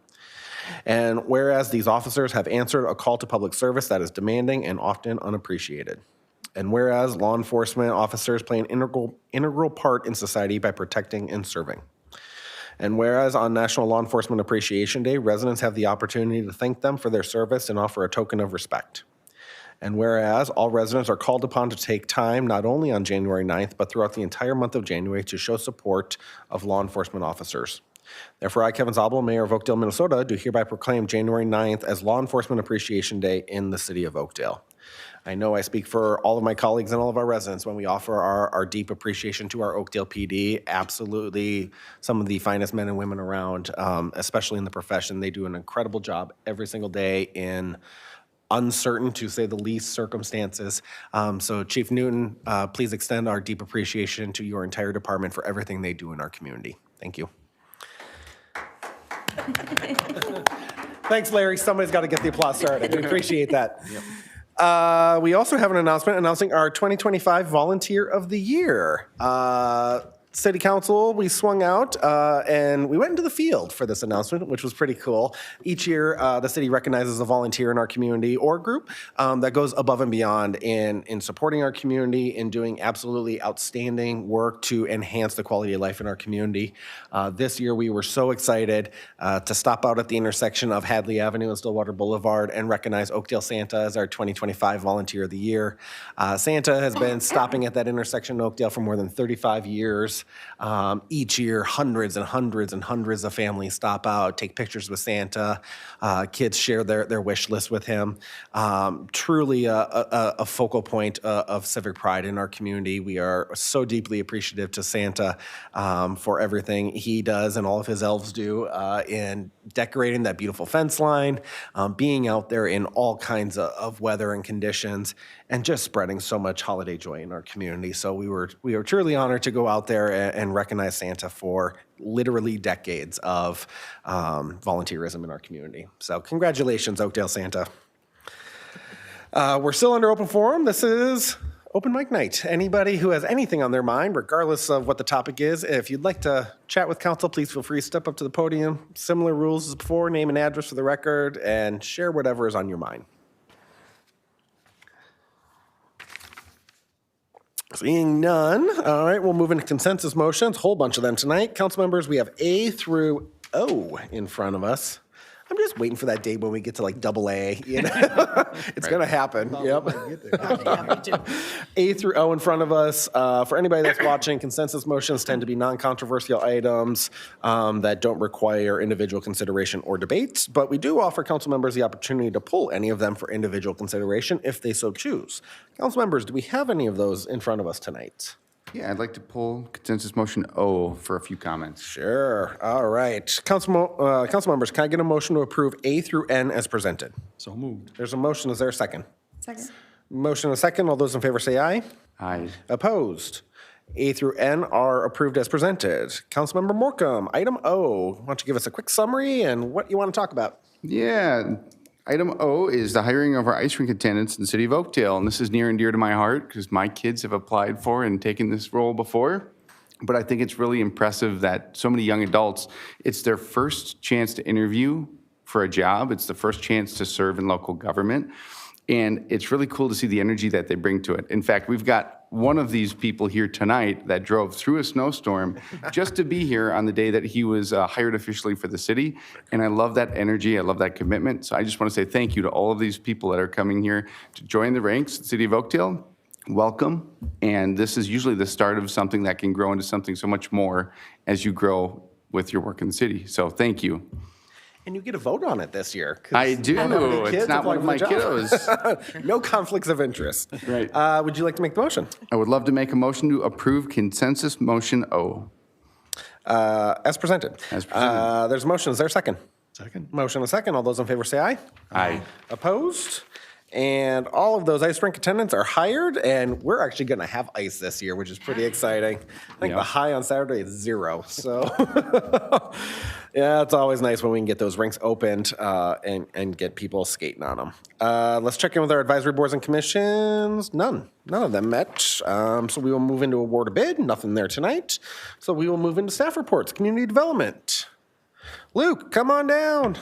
And whereas these officers have answered a call to public service that is demanding and often unappreciated. And whereas law enforcement officers play an integral part in society by protecting and serving. And whereas on National Law Enforcement Appreciation Day, residents have the opportunity to thank them for their service and offer a token of respect. And whereas all residents are called upon to take time not only on January 9th, but throughout the entire month of January to show support of law enforcement officers. Therefore, I, Kevin Zabel, Mayor of Oakdale, Minnesota, do hereby proclaim January 9th as Law Enforcement Appreciation Day in the city of Oakdale. I know I speak for all of my colleagues and all of our residents when we offer our deep appreciation to our Oakdale PD. Absolutely some of the finest men and women around, especially in the profession. They do an incredible job every single day in uncertain, to say the least, circumstances. So Chief Newton, please extend our deep appreciation to your entire department for everything they do in our community. Thank you. Thanks, Larry. Somebody's got to get the applause started. We appreciate that. We also have an announcement announcing our 2025 Volunteer of the Year. City Council, we swung out and we went into the field for this announcement, which was pretty cool. Each year, the city recognizes a volunteer in our community or group that goes above and beyond in supporting our community and doing absolutely outstanding work to enhance the quality of life in our community. This year, we were so excited to stop out at the intersection of Hadley Avenue and Stillwater Boulevard and recognize Oakdale Santa as our 2025 Volunteer of the Year. Santa has been stopping at that intersection in Oakdale for more than 35 years. Each year, hundreds and hundreds and hundreds of families stop out, take pictures with Santa. Kids share their wish list with him. Truly a focal point of civic pride in our community. We are so deeply appreciative to Santa for everything he does and all of his elves do in decorating that beautiful fence line, being out there in all kinds of weather and conditions, and just spreading so much holiday joy in our community. So we were truly honored to go out there and recognize Santa for literally decades of volunteerism in our community. So congratulations, Oakdale Santa. We're still under open forum. This is open mic night. Anybody who has anything on their mind, regardless of what the topic is, if you'd like to chat with council, please feel free to step up to the podium. Similar rules as before, name and address for the record, and share whatever is on your mind. Seeing none, all right, we'll move into consensus motions, whole bunch of them tonight. Council members, we have A through O in front of us. I'm just waiting for that day when we get to like double A, you know? It's gonna happen, yep. A through O in front of us. For anybody that's watching, consensus motions tend to be non-controversial items that don't require individual consideration or debates, but we do offer council members the opportunity to pull any of them for individual consideration if they so choose. Council members, do we have any of those in front of us tonight? Yeah, I'd like to pull consensus motion O for a few comments. Sure, all right. Council members, can I get a motion to approve A through N as presented? So moved. There's a motion, is there a second? Second. Motion and a second, all those in favor say aye. Aye. Opposed? A through N are approved as presented. Councilmember Morcom, item O. Why don't you give us a quick summary and what you want to talk about? Yeah, Item O is the hiring of our ice rink attendants in the city of Oakdale. And this is near and dear to my heart because my kids have applied for and taken this role before. But I think it's really impressive that so many young adults, it's their first chance to interview for a job. It's the first chance to serve in local government. And it's really cool to see the energy that they bring to it. In fact, we've got one of these people here tonight that drove through a snowstorm just to be here on the day that he was hired officially for the city. And I love that energy. I love that commitment. So I just want to say thank you to all of these people that are coming here to join the ranks at the city of Oakdale. Welcome. And this is usually the start of something that can grow into something so much more as you grow with your work in the city. So thank you. And you get a vote on it this year. 'cause I do. how many It's kids not one of my apply for the job? kiddos. No conflicts of interest. Right. Would you like to make the motion? I would love to make a motion to approve consensus motion O. As presented. As presented. There's a motion. Is there a second? Second. Motion and a second. All those in favor say aye. Aye. Opposed? And all of those ice rink attendants are hired, and we're actually going to have ice this year, which is pretty exciting. I think Yeah. the high on Saturday is 0. So, yeah, it's always nice when we can get those rinks opened and get people skating on them. Let's check in with our advisory boards and commissions. None of them met. So we will move into award a bid. Nothing there tonight. So we will move into staff reports, community development. Luke, come on down.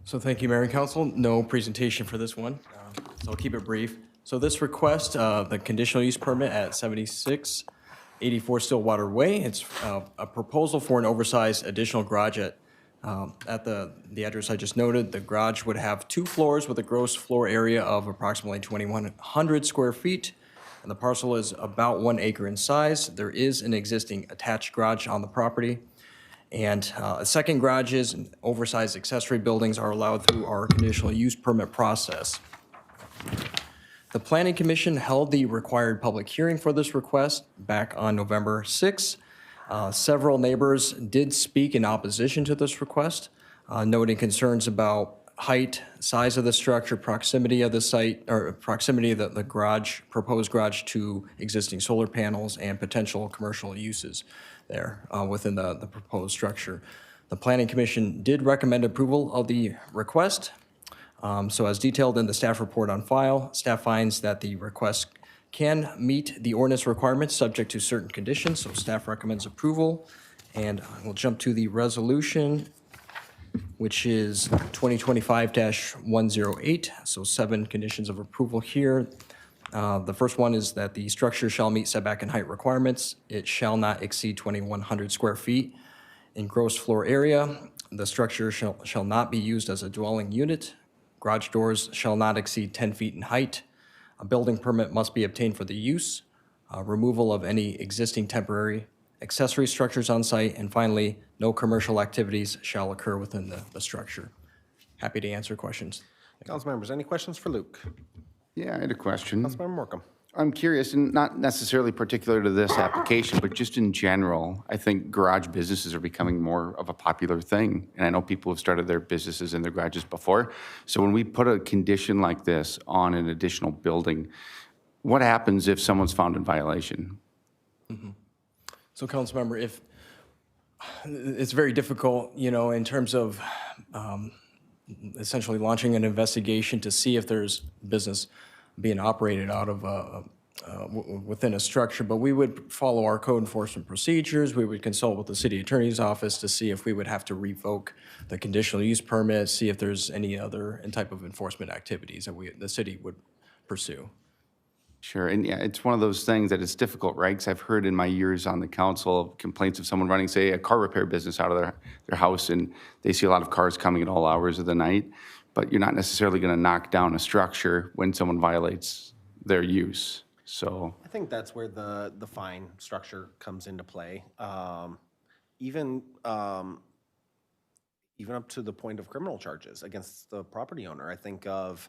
So thank you, Mayor and Council. No presentation for this one, so I'll keep it brief. So this request, the conditional use permit at 7684 Stillwater Way, it's a proposal for an oversized additional garage at the address I just noted. The garage would have 2 floors with a gross floor area of approximately 2,100 square feet, and the parcel is about 1 acre in size. There is an existing attached garage on the property. And second garages and oversized accessory buildings are allowed through our conditional use permit process. The Planning Commission held the required public hearing for this request back on November 6. Several neighbors did speak in opposition to this request, noting concerns about height, size of the structure, proximity of the site, or proximity of the garage, proposed garage to existing solar panels, and potential commercial uses there within the proposed structure. The Planning Commission did recommend approval of the request. So as detailed in the staff report on file, staff finds that the request can meet the ordinance requirements subject to certain conditions, so staff recommends approval. And we'll jump to the resolution, which is 2025-108, so 7 conditions of approval here. The first one is that the structure shall meet setback and height requirements. It shall not exceed 2,100 square feet in gross floor area. The structure shall not be used as a dwelling unit. Garage doors shall not exceed 10 feet in height. A building permit must be obtained for the use, removal of any existing temporary accessory structures on site, and finally, no commercial activities shall occur within the structure. Happy to answer questions. Council members, any questions for Luke? Yeah, I had a question. Councilmember Morcom. I'm curious, and not necessarily particular to this application, but just in general, I think garage businesses are becoming more of a popular thing. And I know people have started their businesses in their garages before. So when we put a condition like this on an additional building, what happens if someone's found in violation? So, Councilmember, if it's very difficult, in terms of essentially launching an investigation to see if there's business being operated out of within a structure, but we would follow our code enforcement procedures. We would consult with the city attorney's office to see if we would have to revoke the conditional use permit, see if there's any other type of enforcement activities that the city would pursue. Sure, and yeah, it's one of those things that it's difficult, right? Because I've heard in my years on the council of complaints of someone running, say, a car repair business out of their house, and they see a lot of cars coming at all hours of the night, but you're not necessarily going to knock down a structure when someone violates their use, so. I think that's where the fine structure comes into play. Even up to the point of criminal charges against the property owner. I think of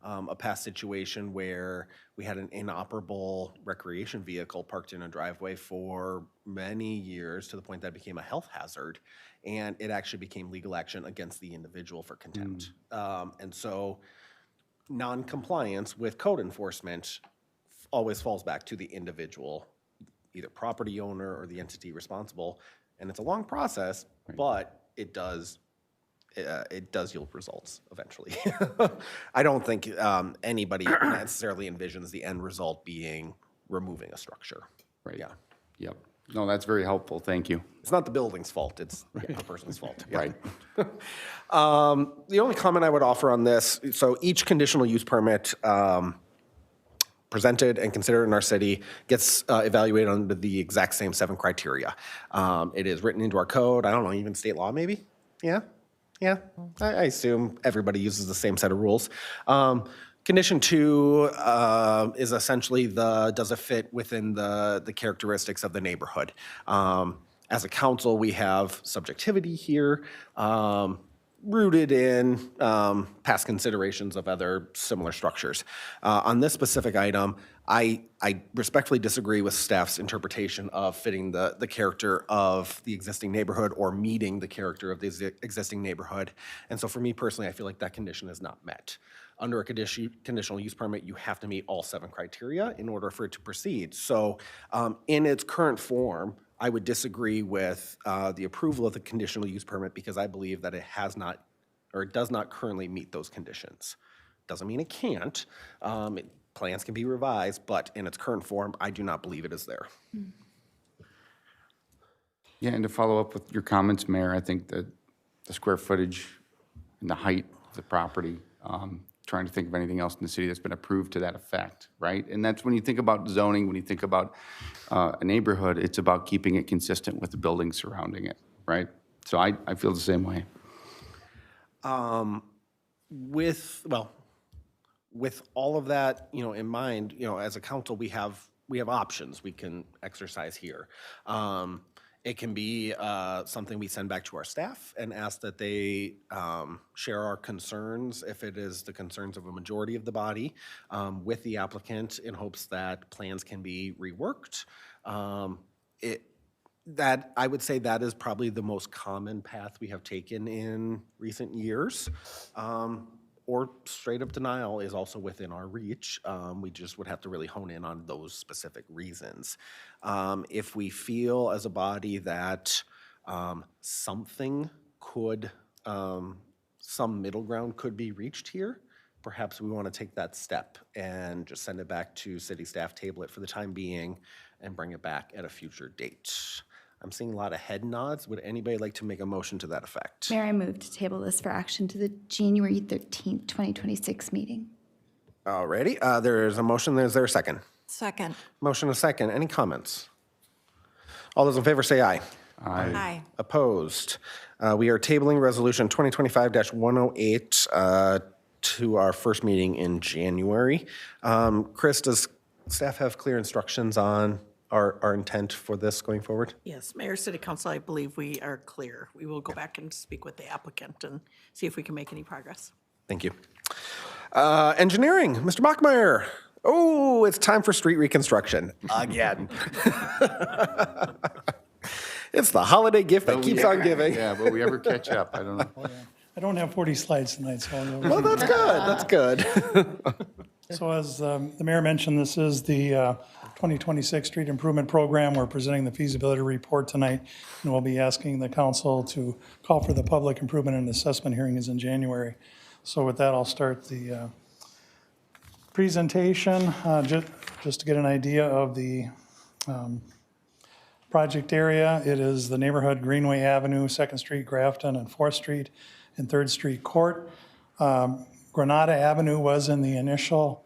a past situation where we had an inoperable recreation vehicle parked in a driveway for many years to the point that it became a health hazard, and it actually became legal action against the individual for contempt. And so non-compliance with code enforcement always falls back to the individual, either property owner or the entity responsible. And it's a long process, but it does it does yield results eventually. I don't think anybody necessarily envisions the end result being removing a structure. Right. Yeah. Yep. No, that's very helpful. Thank you. It's not the building's fault, it's the person's fault. Yeah. Right. The only comment I would offer on this, so each conditional use permit presented and considered in our city gets evaluated under the exact same 7 criteria. It is written into our code, I don't know, even state law maybe? Yeah? Yeah, I assume everybody uses the same set of rules. Condition 2 is essentially does it fit within the characteristics of the neighborhood? As a council, we have subjectivity here, rooted in past considerations of other similar structures. On this specific item, I respectfully disagree with staff's interpretation of fitting the character of the existing neighborhood or meeting the character of the existing neighborhood. And so for me personally, I feel like that condition is not met. Under a conditional use permit, you have to meet all 7 criteria in order for it to proceed. So in its current form, I would disagree with the approval of the conditional use permit because I believe that it has not, or it does not currently meet those conditions. Doesn't mean it can't. Plans can be revised, but in its current form, I do not believe it is there. Yeah, and to follow up with your comments, Mayor, I think that the square footage and the height of the property, trying to think of anything else in the city that's been approved to that effect, right? And that's when you think about zoning, when you think about a neighborhood, it's about keeping it consistent with the buildings surrounding it, right? So I feel the same way. With all of that, in mind, as a council, we have options we can exercise here. It can be something we send back to our staff and ask that they share our concerns, if it is the concerns of a majority of the body, with the applicant in hopes that plans can be reworked. That I would say that is probably the most common path we have taken in recent years. Or straight up denial is also within our reach. We just would have to really hone in on those specific reasons. If we feel as a body that something could, some middle ground could be reached here, perhaps we want to take that step and just send it back to city staff, table it for the time being, and bring it back at a future date. I'm seeing a lot of head nods. Would anybody like to make a motion to that effect? Mayor, I move to table this for action to the January 13th, 2026 meeting. Alrighty, there's a motion. Is there a second? Second. Motion a second. Any comments? All those in favor say aye. Aye. Opposed? We are tabling Resolution 2025-108 to our first meeting in January. Chris, does staff have clear instructions on our intent for this going forward? Yes, Mayor, City Council, I believe we are clear. We will go back and speak with the applicant and see if we can make any progress. Thank you. Engineering, Mr. Bachmeyer. Oh, it's time for street reconstruction again. It's the holiday gift that keeps on giving. Yeah, will we ever catch up? I don't know. I don't have 40 slides tonight, so I'll go. Well, that's good. That's good. So as the mayor mentioned, this is the 2026 Street Improvement Program. We're presenting the feasibility report tonight, and we'll be asking the council to call for the public improvement and assessment hearings in January. So with that, I'll start the presentation, just to get an idea of the project area. It is the neighborhood Greenway Avenue, 2nd Street, Grafton, and 4th Street, and 3rd Street Court. Granada Avenue was in the initial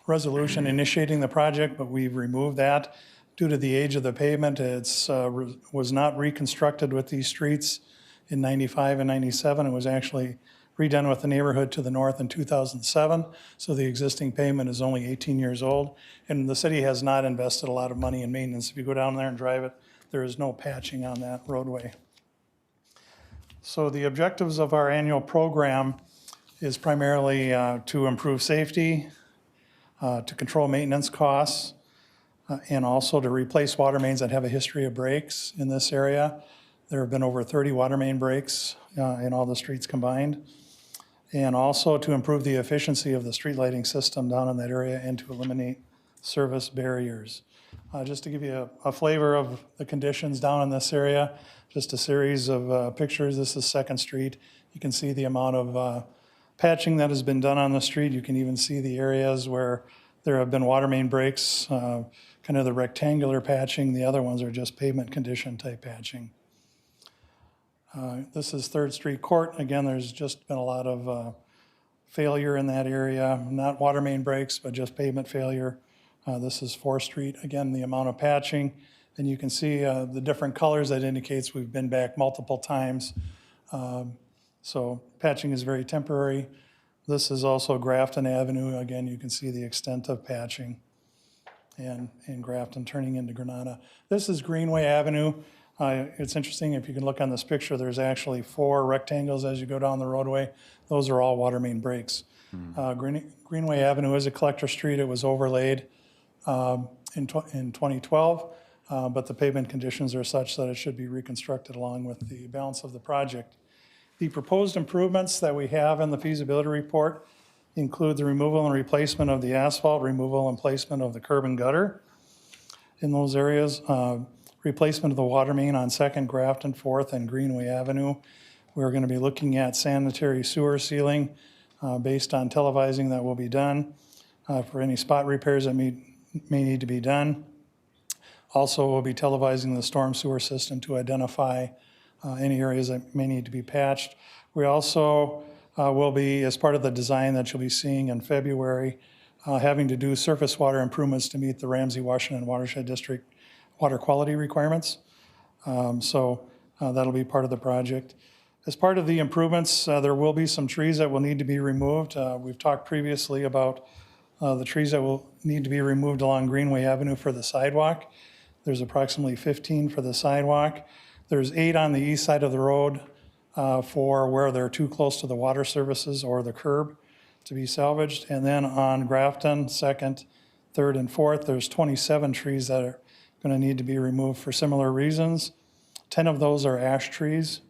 resolution initiating the project, but we've removed that due to the age of the pavement. It's was not reconstructed with these streets in 95 and 97. It was actually redone with the neighborhood to the north in 2007. So the existing pavement is only 18 years old, and the city has not invested a lot of money in maintenance. If you go down there and drive it, there is no patching on that roadway. So the objectives of our annual program is primarily to improve safety, to control maintenance costs, and also to replace water mains that have a history of breaks in this area. There have been over 30 water main breaks in all the streets combined. And also to improve the efficiency of the street lighting system down in that area and to eliminate service barriers. Just to give you a flavor of the conditions down in this area, just a series of pictures. This is 2nd Street. You can see the amount of patching that has been done on the street. You can even see the areas where there have been water main breaks, kind of the rectangular patching. The other ones are just pavement condition type patching. This is 3rd Street Court. Again, there's just been a lot of failure in that area, not water main breaks, but just pavement failure. This is 4th Street. Again, the amount of patching, and you can see the different colors. That indicates we've been back multiple times. So patching is very temporary. This is also Grafton Avenue. Again, you can see the extent of patching and Grafton turning into Granada. This is Greenway Avenue. It's interesting, if you can look on this picture, there's actually 4 rectangles as you go down the roadway. Those are all water main breaks. Greenway Avenue is a collector street. It was overlaid in 2012, but the pavement conditions are such that it should be reconstructed along with the balance of the project. The proposed improvements that we have in the feasibility report include the removal and replacement of the asphalt, removal and placement of the curb and gutter in those areas, replacement of the water main on 2nd, Grafton, 4th, and Greenway Avenue. We're going to be looking at sanitary sewer sealing based on televising that will be done for any spot repairs that may need to be done. Also, we'll be televising the storm sewer system to identify any areas that may need to be patched. We also will be, as part of the design that you'll be seeing in February, having to do surface water improvements to meet the Ramsey-Washington Watershed District water quality requirements. That'll be part of the project. As part of the improvements, there will be some trees that will need to be removed. We've talked previously about the trees that will need to be removed along Greenway Avenue for the sidewalk. There's approximately 15 for the sidewalk. There's 8 on the east side of the road for where they're too close to the water services or the curb to be salvaged. And then on Grafton, 2nd, 3rd, and 4th, there's 27 trees that are going to need to be removed for similar reasons. 10 of those are ash trees.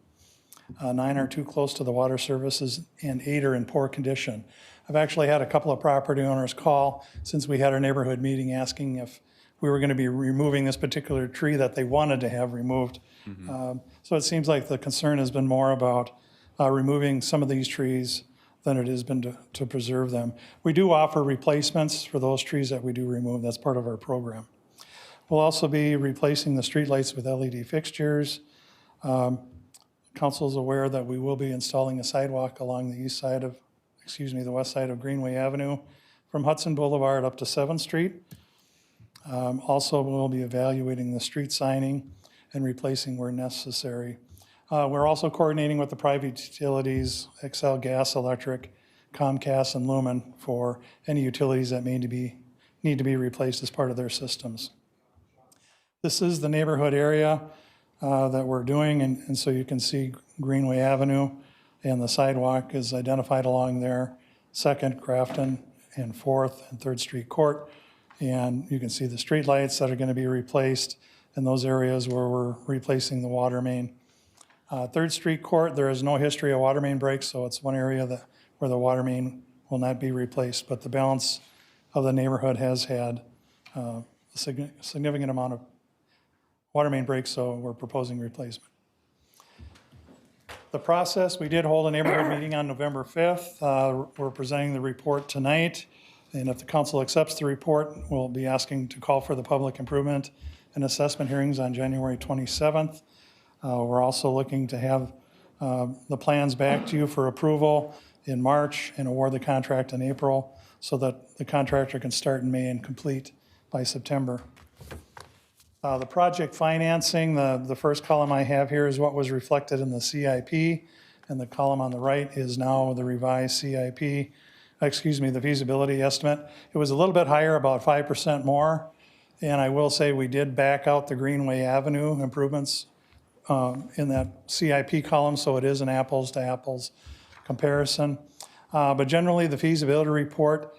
9 are too close to the water services, and 8 are in poor condition. I've actually had a couple of property owners call since we had our neighborhood meeting asking if we were going to be removing this particular tree that they wanted to have removed. So it seems like the concern has been more about removing some of these trees than it has been to preserve them. We do offer replacements for those trees that we do remove. That's part of our program. We'll also be replacing the streetlights with LED fixtures. Council is aware that we will be installing a sidewalk along the the west side of Greenway Avenue from Hudson Boulevard up to 7th Street. Also, we'll be evaluating the street signing and replacing where necessary. We're also coordinating with the private utilities, Xcel Gas, Electric, Comcast, and Lumen for any utilities that need to be replaced as part of their systems. This is the neighborhood area that we're doing, and so you can see Greenway Avenue, and the sidewalk is identified along there, 2nd, Grafton, and 4th, and 3rd Street Court. And you can see the street lights that are going to be replaced in those areas where we're replacing the water main. 3rd Street Court, there is no history of water main breaks, so it's one area where the water main will not be replaced, but the balance of the neighborhood has had a significant amount of water main breaks, so we're proposing replacement. The process, we did hold a neighborhood meeting on November 5th. We're presenting the report tonight, and if the council accepts the report, we'll be asking to call for the public improvement and assessment hearings on January 27th. We're also looking to have the plans back to you for approval in March and award the contract in April so that the contractor can start in May and complete by September. The project financing, the first column I have here is what was reflected in the CIP, and the column on the right is now the revised CIP, the feasibility estimate. It was a little bit higher, about 5% more, and I will say we did back out the Greenway Avenue improvements in that CIP column, so it is an apples to apples comparison. But generally, the feasibility report,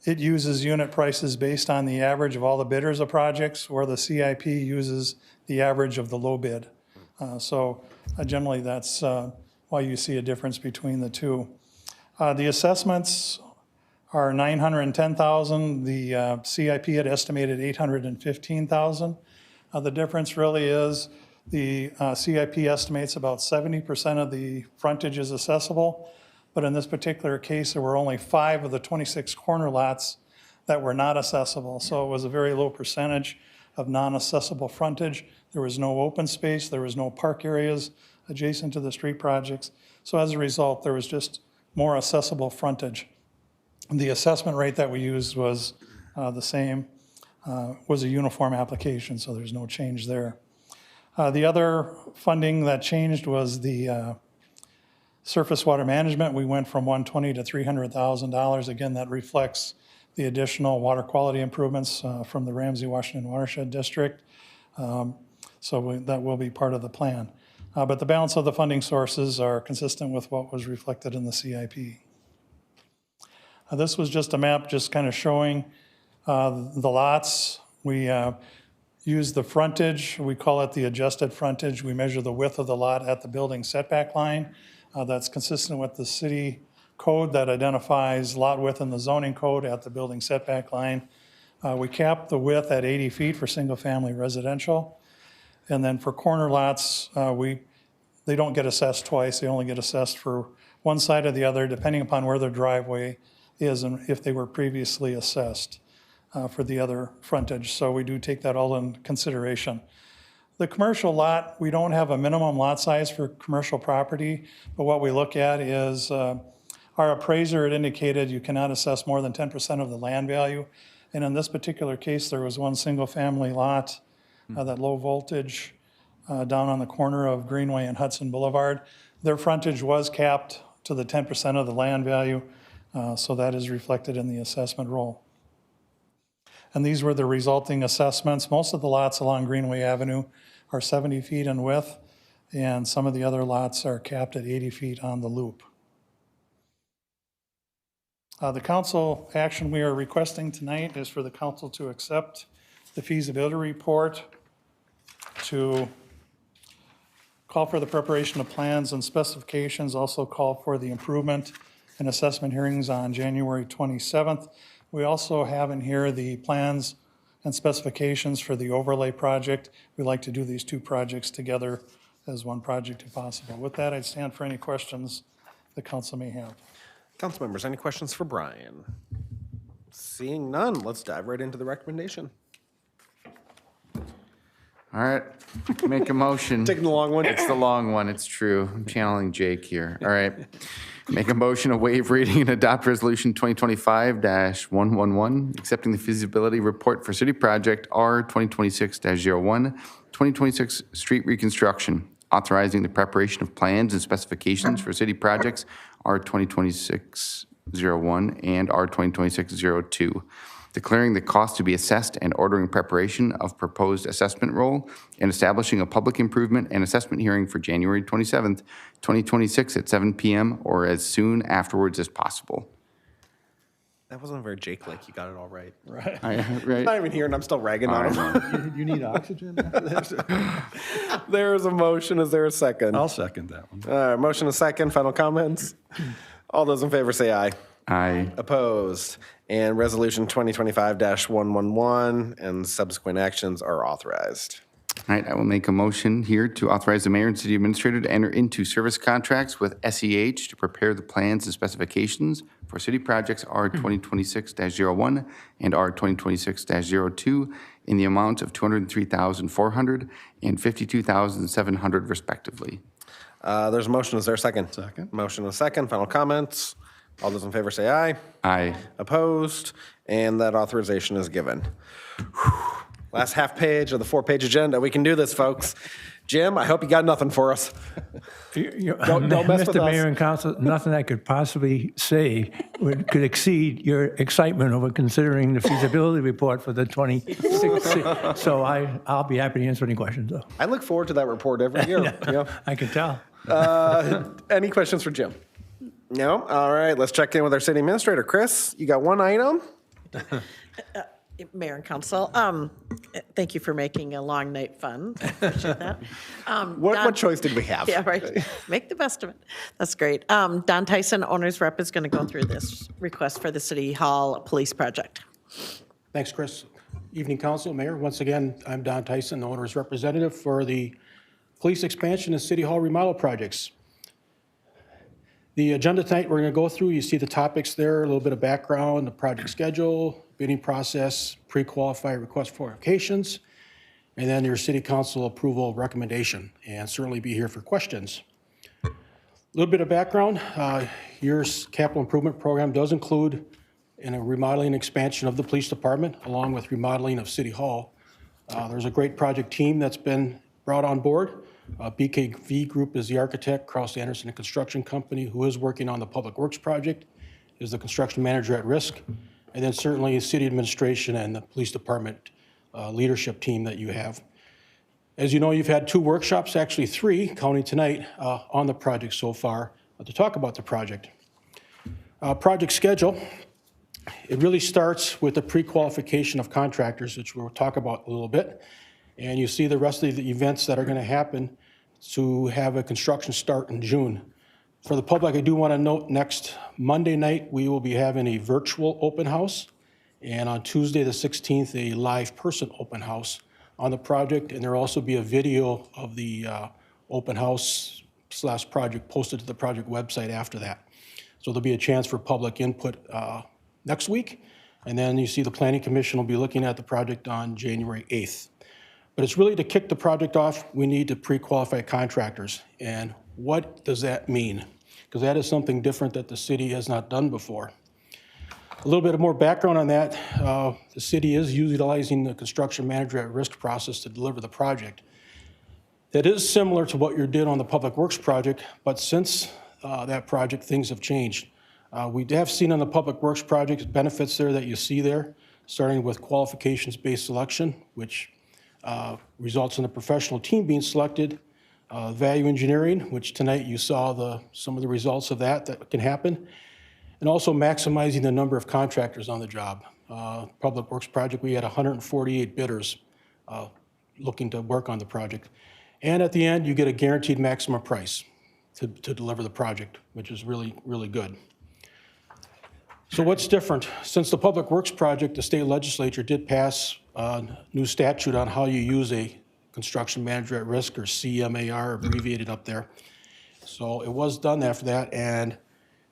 it uses unit prices based on the average of all the bidders of projects, where the CIP uses the average of the low bid. Generally, that's why you see a difference between the two. The assessments are $910,000. The CIP had estimated $815,000. The difference really is the CIP estimates about 70% of the frontage is accessible, but in this particular case, there were only 5 of the 26 corner lots that were not accessible. So it was a very low percentage of non-accessible frontage. There was no open space, there was no park areas adjacent to the street projects. So as a result, there was just more accessible frontage. The assessment rate that we used was the same, was a uniform application, so there's no change there. The other funding that changed was the surface water management. We went from $120,000 to $300,000. Again, that reflects the additional water quality improvements from the Ramsey Washington Watershed District. That will be part of the plan. But the balance of the funding sources are consistent with what was reflected in the CIP. This was just a map just kind of showing the lots. We use the frontage. We call it the adjusted frontage. We measure the width of the lot at the building setback line. That's consistent with the city code that identifies lot width in the zoning code at the building setback line. We cap the width at 80 feet for single-family residential. And then for corner lots, they don't get assessed twice. They only get assessed for one side or the other, depending upon where their driveway is and if they were previously assessed for the other frontage. So we do take that all in consideration. The commercial lot, we don't have a minimum lot size for commercial property, but what we look at is our appraiser had indicated you cannot assess more than 10% of the land value. And in this particular case, there was one single-family lot, that low voltage, down on the corner of Greenway and Hudson Boulevard. Their frontage was capped to the 10% of the land value, so that is reflected in the assessment roll. And these were the resulting assessments. Most of the lots along Greenway Avenue are 70 feet in width, and some of the other lots are capped at 80 feet on the loop. The council action we are requesting tonight is for the council to accept the feasibility report, to call for the preparation of plans and specifications, also call for the improvement and assessment hearings on January 27th. We also have in here the plans and specifications for the overlay project. We like to do these two projects together as one project if possible. With that, I'd stand for any questions the council may have. Council members, any questions for Brian? Seeing none, let's dive right into the recommendation. All right, make a motion. Taking the long one? It's the long one, it's true. I'm channeling Jake here. All right. Make a motion to waive reading and adopt Resolution 2025-111, accepting the feasibility report for city project R 2026-01, 2026 street reconstruction, authorizing the preparation of plans and specifications for city projects R 2026-01 and R 2026-02, declaring the cost to be assessed and ordering preparation of proposed assessment roll, and establishing a public improvement and assessment hearing for January 27th, 2026 at 7 p.m. or as soon afterwards as possible. That wasn't very Jake-like. You got it all right. Right. Right? Not even here, and I'm still ragging on him. You need oxygen? There is a motion. Is there a second? I'll second that one. All right, motion a second. Final comments? All those in favor say aye. Aye. Opposed? And Resolution 2025-111 and subsequent actions are authorized. All right, I will make a motion here to authorize the mayor and city administrator to enter into service contracts with SEH to prepare the plans and specifications for city projects R 2026-01 and R 2026-02 in the amount of $203,400 and $52,700 respectively. There's a motion. Is there a second? Second. Motion and a second. Final comments? All those in favor say aye. Aye. Opposed? And that authorization is given. Whew. Last half page of the 4-page agenda. We can do this, folks. Jim, I hope you got nothing for us. Don't mess with Mr. us. Mayor and Council, nothing I could possibly say could exceed your excitement over considering the feasibility report for the 26. So I'll be happy to answer any questions, though. I look forward to that report every year. Yeah. I can tell. Any questions for Jim? No? All right, let's check in with our city administrator. Chris, you got one item? Mayor and Council, thank you for making a long night fun. I appreciate that. What choice did we have? Yeah, right. Make the best of it. That's great. Don Tyson, owner's rep, is going to go through this request for the City Hall Police Project. Thanks, Chris. Evening, Council, Mayor. Once again, I'm Don Tyson, the owner's representative for the police expansion and City Hall remodel projects. The agenda tonight we're going to go through, you see the topics there, a little bit of background, the project schedule, bidding process, pre-qualified request for applications, and then your City Council approval recommendation, and certainly be here for questions. A little bit of background, your capital improvement program does include a remodeling and expansion of the police department, along with remodeling of City Hall. There's a great project team that's been brought on board. BKV Group is the architect, Cross Anderson Construction Company, who is working on the Public Works project, is the construction manager at risk, and then certainly city administration and the police department leadership team that you have. As you know, you've had 2 workshops, actually 3, counting tonight, on the project so far to talk about the project. Project schedule, it really starts with the pre-qualification of contractors, which we'll talk about a little bit. And you see the rest of the events that are going to happen to have a construction start in June. For the public, I do want to note next Monday night, we will be having a virtual open house. And on Tuesday, the 16th, a live person open house on the project. And there'll also be a video of the open house / project posted to the project website after that. So there'll be a chance for public input next week. And then you see the Planning Commission will be looking at the project on January 8th. But it's really to kick the project off, we need to pre-qualify contractors. And what does that mean? Because that is something different that the city has not done before. A little bit more background on that. The city is utilizing the construction manager at risk process to deliver the project. That is similar to what you did on the Public Works project, but since that project, things have changed. We have seen on the Public Works project benefits there that you see there, starting with qualifications-based selection, which results in a professional team being selected, value engineering, which tonight you saw some of the results of that can happen, and also maximizing the number of contractors on the job. Public Works project, we had 148 bidders looking to work on the project. And at the end, you get a guaranteed maximum price to deliver the project, which is really, really good. So what's different? Since the Public Works project, the state legislature did pass a new statute on how you use a construction manager at risk, or CMAR, abbreviated up there. So it was done after that, and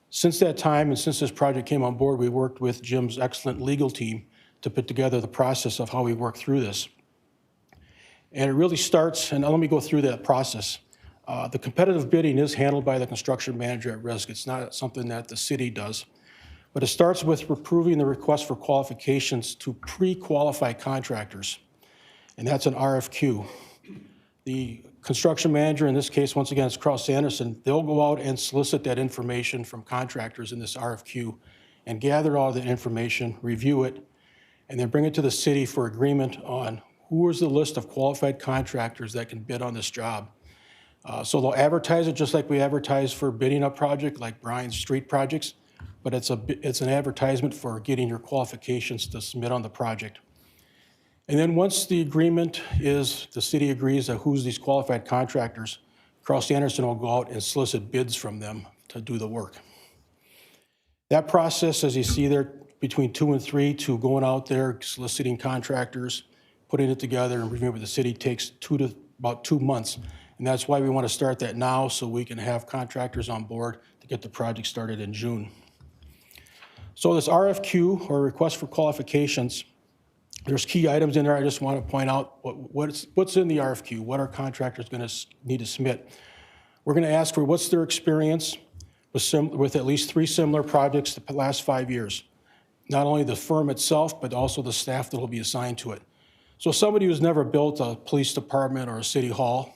since that time, and since this project came on board, we worked with Jim's excellent legal team to put together the process of how we work through this. And it really starts, and let me go through that process. The competitive bidding is handled by the construction manager at risk. It's not something that the city does. But it starts with approving the request for qualifications to pre-qualify contractors, and that's an RFQ. The construction manager, in this case, once again, it's Cross Anderson, they'll go out and solicit that information from contractors in this RFQ and gather all the information, review it, and then bring it to the city for agreement on who is the list of qualified contractors that can bid on this job. So they'll advertise it just like we advertise for bidding a project like Brian's street projects, but it's an advertisement for getting your qualifications to submit on the project. And then once the agreement is, the city agrees that who's these qualified contractors, Cross Anderson will go out and solicit bids from them to do the work. That process, as you see there, between 2 and 3, to going out there, soliciting contractors, putting it together and reviewing with the city takes about 2 months. And that's why we want to start that now, so we can have contractors on board to get the project started in June. So this RFQ, or request for qualifications, there's key items in there. I just want to point out what's in the RFQ, what our contractors going to need to submit. We're going to ask for what's their experience with at least 3 similar projects the last 5 years. Not only the firm itself, but also the staff that will be assigned to it. So somebody who's never built a police department or a city hall,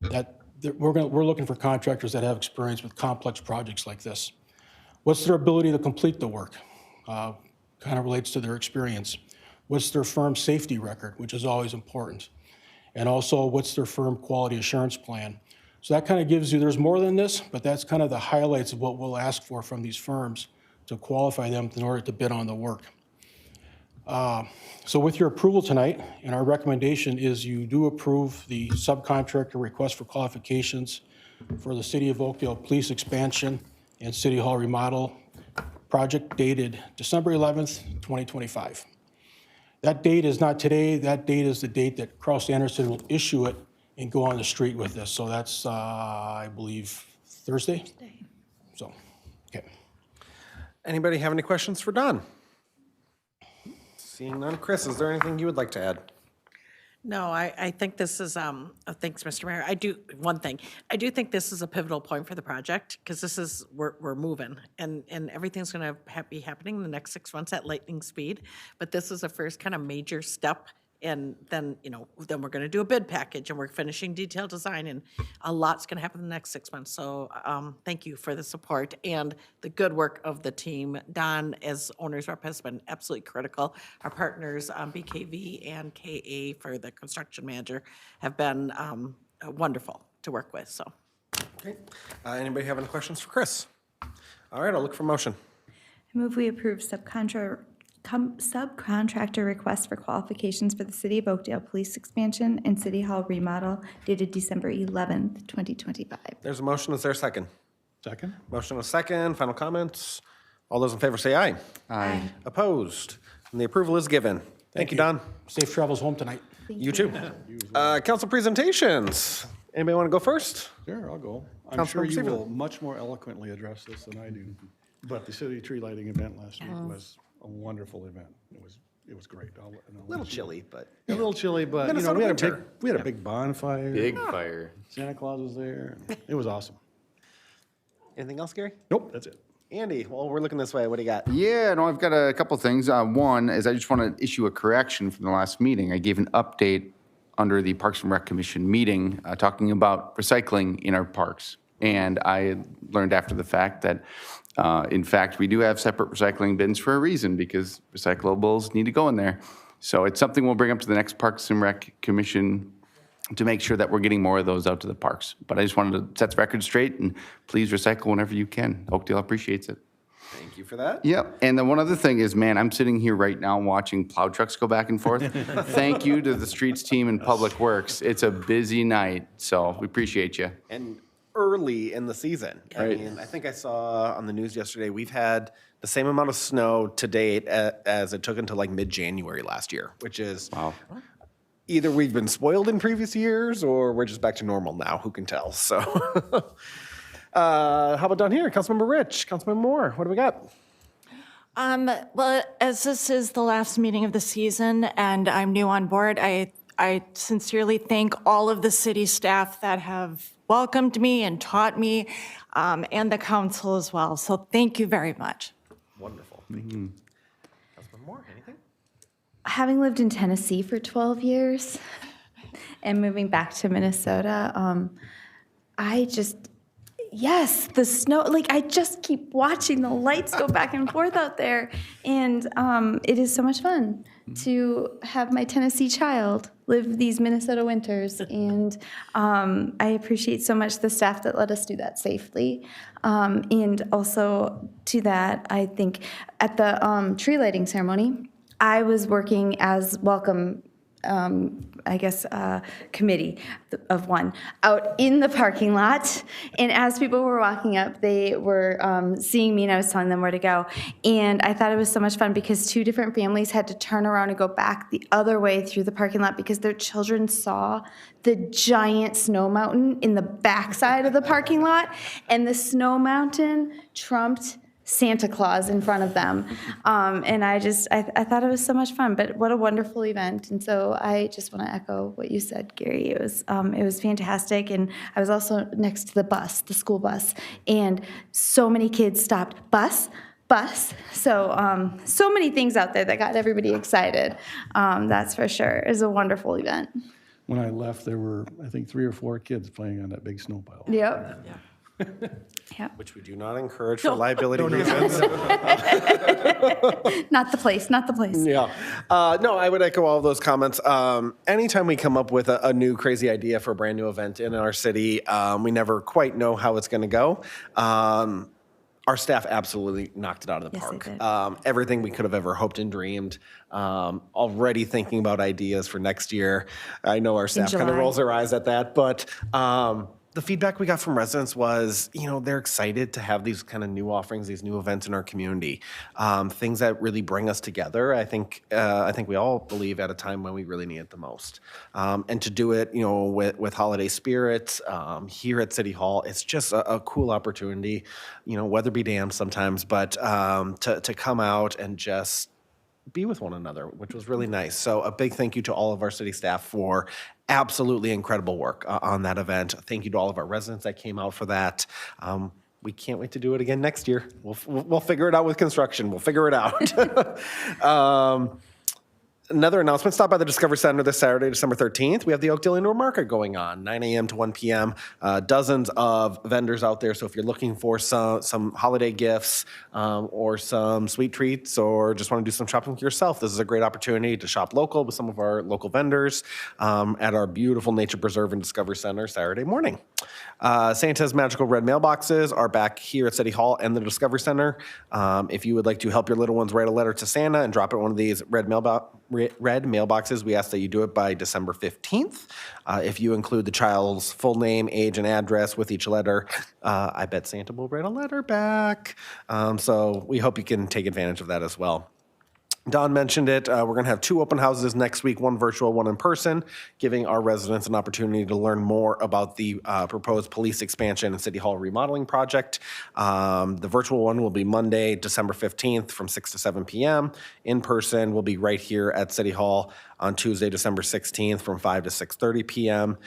we're looking for contractors that have experience with complex projects like this. What's their ability to complete the work? Kind of relates to their experience. What's their firm safety record, which is always important. And also, what's their firm quality assurance plan? So that kind of gives you, there's more than this, but that's kind of the highlights of what we'll ask for from these firms to qualify them in order to bid on the work. So with your approval tonight, and our recommendation is you do approve the subcontractor request for qualifications for the City of Oakdale Police Expansion and City Hall Remodel project dated December 11th, 2025. That date is not today. That date is the date that Kraus Anderson will issue it and go on the street with this. So that's, I believe, Thursday? So, okay. Anybody have any questions for Don? Seeing none. Chris, is there anything you would like to add? No, I think this is, thanks, Mr. Mayor. I do think this is a pivotal point for the project, because this is, we're moving, and everything's going to be happening in the next 6 months at lightning speed. But this is the first kind of major step, and then, then we're going to do a bid package, and we're finishing detailed design, and a lot's going to happen in the next 6 months. So thank you for the support and the good work of the team. Don, as owner's rep, has been absolutely critical. Our partners, BKV and KA for the construction manager, have been wonderful to work with, so. Okay. Anybody have any questions for Chris? All right, I'll look for motion. I move we approve subcontractor request for qualifications for the City of Oakdale Police Expansion and City Hall Remodel dated December 11th, 2025. There's a motion. Is there a second? Second? Motion and a second. Final comments. All those in favor say aye. Aye. Opposed? And the approval is given. Thank you, Don. Safe travels home tonight. You too. Council presentations. Anybody want to go first? Sure, I'll go. I'm sure Councilmember you Stephen. will much more eloquently address this than I do. But the city tree lighting event last week was a wonderful event. It was great. A little chilly, but A little chilly, but Minnesota we had winter. a big bonfire. Big fire. Santa Claus was there. It was awesome. anything else, Gary? Nope, that's it. Andy, well, we're looking this way. What do you got? Yeah, no, I've got a couple things. One is I just want to issue a correction from the last meeting. I gave an update under the Parks and Rec Commission meeting talking about recycling in our parks. And I learned after the fact that, in fact, we do have separate recycling bins for a reason, because recyclables need to go in there. So it's something we'll bring up to the next Parks and Rec Commission to make sure that we're getting more of those out to the parks. But I just wanted to set the record straight, and please recycle whenever you can. Oakdale appreciates it. Thank you for that. Yep, and then one other thing is, man, I'm sitting here right now watching plow trucks go back and forth. Thank you to the streets team and Public Works. It's a busy night, so we appreciate you. And early in the season. Right. I mean, I think I saw on the news yesterday, we've had the same amount of snow to date as it took until like mid-January last year, which is Wow. either we've been spoiled in previous years or we're just back to normal now. Who can tell? So how about down here? Councilmember Rich, Councilmember Moore, what do we got? Well, as this is the last meeting of the season and I'm new on board, I sincerely thank all of the city staff that have welcomed me and taught me, and the council as well. So thank you very much. Wonderful. Thank you. Councilmember Moore, anything? Having lived in Tennessee for 12 years and moving back to Minnesota, yes, the snow, like I just keep watching the lights go back and forth out there. And it is so much fun to have my Tennessee child live these Minnesota winters. And I appreciate so much the staff that let us do that safely. And also to that, I think at the tree lighting ceremony, I was working as welcome committee of one out in the parking lot. And as people were walking up, they were seeing me and I was telling them where to go. And I thought it was so much fun because two different families had to turn around and go back the other way through the parking lot because their children saw the giant snow mountain in the backside of the parking lot. And the snow mountain trumped Santa Claus in front of them. And I thought it was so much fun, but what a wonderful event. And so I just want to echo what you said, Gary. It was fantastic. And I was also next to the bus, the school bus, and so many kids stopped, bus. So, so many things out there that got everybody excited. That's for sure. It was a wonderful event. When I left, there were, I think, 3 or 4 kids playing on that big snow pile. Yep. Yep. Which we do not encourage for liability reasons. Not the place, not the place. Yeah. No, I would echo all of those comments. Anytime we come up with a new crazy idea for a brand new event in our city, we never quite know how it's going to go. Our staff absolutely knocked it out of the Yes, they park. did. Everything we could have ever hoped and dreamed. Already thinking about ideas for next year. I know our staff kind of July. rolls their eyes at that, but the feedback we got from residents was, they're excited to have these kind of new offerings, these new events in our community, things that really bring us together. I think we all believe at a time when we really need it the most, and to do it, with holiday spirit here at City Hall, it's just a cool opportunity. Weather be damned sometimes, but to come out and just be with one another, which was really nice. So a big thank you to all of our city staff for absolutely incredible work on that event. Thank you to all of our residents that came out for that. We can't wait to do it again next year. We'll figure it out with construction. We'll figure it out. Another announcement, stop by the Discovery Center this Saturday, December 13th. We have the Oakdale Indoor Market going on, 9 a.m. to 1 p.m. Dozens of vendors out there. So if you're looking for some holiday gifts or some sweet treats or just want to do some shopping for yourself, this is a great opportunity to shop local with some of our local vendors at our beautiful Nature Preserve and Discovery Center Saturday morning. Santa's Magical Red Mailboxes are back here at City Hall and the Discovery Center. If you would like to help your little ones write a letter to Santa and drop it in one of these red mailboxes, we ask that you do it by December 15th. If you include the child's full name, age, and address with each letter, I bet Santa will write a letter back. So we hope you can take advantage of that as well. Don mentioned it. We're going to have 2 open houses next week, one virtual, one in person, giving our residents an opportunity to learn more about the proposed police expansion and City Hall remodeling project. The virtual one will be Monday, December 15th from 6 to 7 p.m. In person will be right here at City Hall on Tuesday, December 16th from 5 to 6:30 p.m.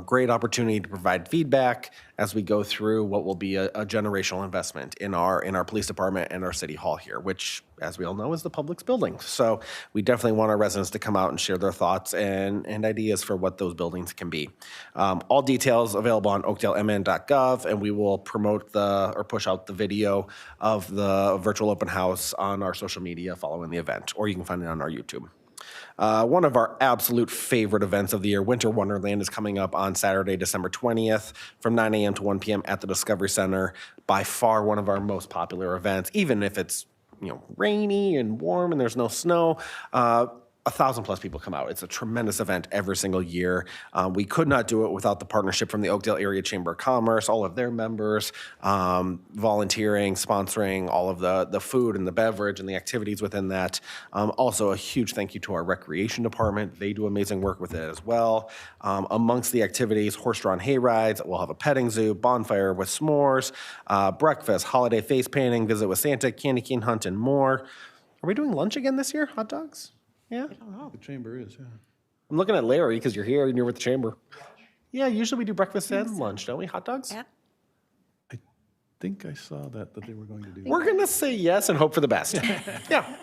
Great opportunity to provide feedback as we go through what will be a generational investment in our police department and our City Hall here, which, as we all know, is the public's building. So we definitely want our residents to come out and share their thoughts and ideas for what those buildings can be. All details available on oakdalemn.gov, and we will promote or push out the video of the virtual open house on our social media following the event, or you can find it on our YouTube. One of our absolute favorite events of the year, Winter Wonderland, is coming up on Saturday, December 20th from 9 a.m. to 1 p.m. at the Discovery Center. By far one of our most popular events, even if it's rainy and warm and there's no snow. 1,000+ people come out. It's a tremendous event every single year. We could not do it without the partnership from the Oakdale Area Chamber of Commerce, all of their members, volunteering, sponsoring all of the food and the beverage and the activities within that. Also, a huge thank you to our recreation department. They do amazing work with it as well. Amongst the activities, horse-drawn hay rides. We'll have a petting zoo, bonfire with s'mores, breakfast, holiday face painting, visit with Santa, candy cane hunt, and more. Are we doing lunch again this year? Hot dogs? Yeah. The chamber is, yeah. I'm looking at Larry because you're here and you're with the chamber. Yeah, usually we do breakfast and lunch, don't we? Hot dogs? Yeah. I think I saw that they were going to do. We're going to say yes and hope for the best. Yeah.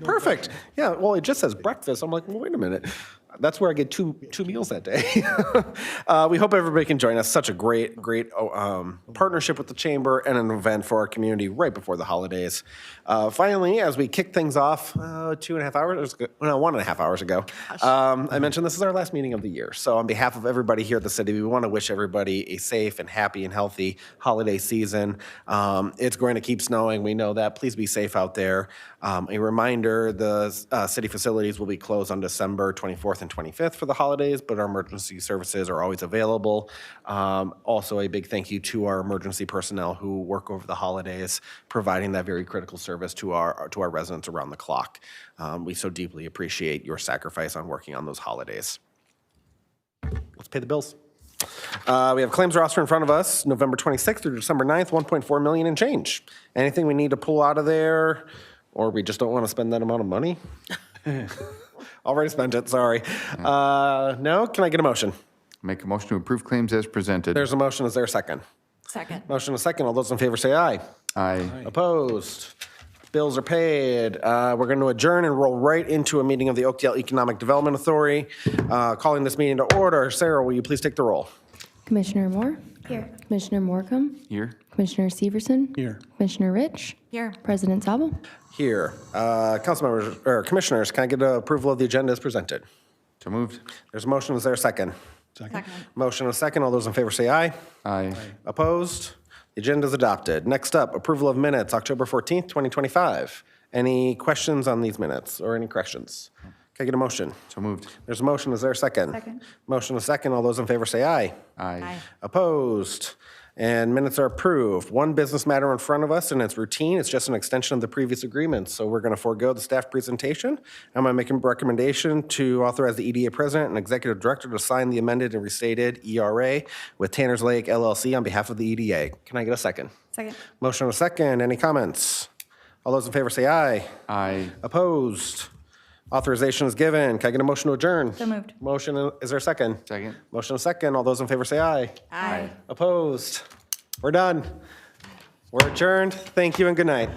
Perfect. Yeah, well, it just says breakfast. I'm like, well, wait a minute. That's where I get two meals that day. We hope everybody can join us. Such a great partnership with the Chamber and an event for our community right before the holidays. Finally, as we kick things off 1.5 hours ago, I mentioned this is our last meeting of the year. So on behalf of everybody here at the city, we want to wish everybody a safe and happy and healthy holiday season. It's going to keep snowing. We know that. Please be safe out there. A reminder, the city facilities will be closed on December 24th and 25th for the holidays, but our emergency services are always available. Also, a big thank you to our emergency personnel who work over the holidays, providing that very critical service to our residents around the clock. We so deeply appreciate your sacrifice on working on those holidays. Let's pay the bills. We have claims roster in front of us, November 26th through December 9th, $1.4 million and change. Anything we need to pull out of there, or we just don't want to spend that amount of money? Already spent it, sorry. No? Can I get a motion? Make a motion to approve claims as presented. There's a motion. Is there a second? Second. Motion and a second. All those in favor say aye. Aye. Opposed? Bills are paid. We're going to adjourn and roll right into a meeting of the Oakdale Economic Development Authority. Calling this meeting to order. Sarah, will you please take the roll? Commissioner Moore? Here. Commissioner Morcom? Here. Commissioner Severson? Here. Commissioner Rich? Here. President Zabel? Here. Council members, or commissioners, can I get approval of the agenda as presented? So moved. There's a motion. Is there a second? Second. Motion and a second. All those in favor say aye. Aye. Opposed? The agenda is adopted. Next up, approval of minutes, October 14th, 2025. Any questions on these minutes or any corrections? Can I get a motion? So moved. There's a motion. Is there a second? Second. Motion is second. All those in favor say aye. Aye. Opposed? And minutes are approved. One business matter in front of us, and it's routine. It's just an extension of the previous agreement. So we're going to forego the staff presentation. I'm going to make a recommendation to authorize the EDA president and executive director to sign the amended and restated ERA with Tanner's Lake LLC on behalf of the EDA. Can I get a second? Second. Motion and a second. Any comments? All those in favor say aye. Aye. Opposed? Authorization is given. Can I get a motion to adjourn? So moved. Motion, is there a second? Second. Motion and a second. All those in favor say aye. Aye. Opposed? We're done. We're adjourned. Thank you and good night.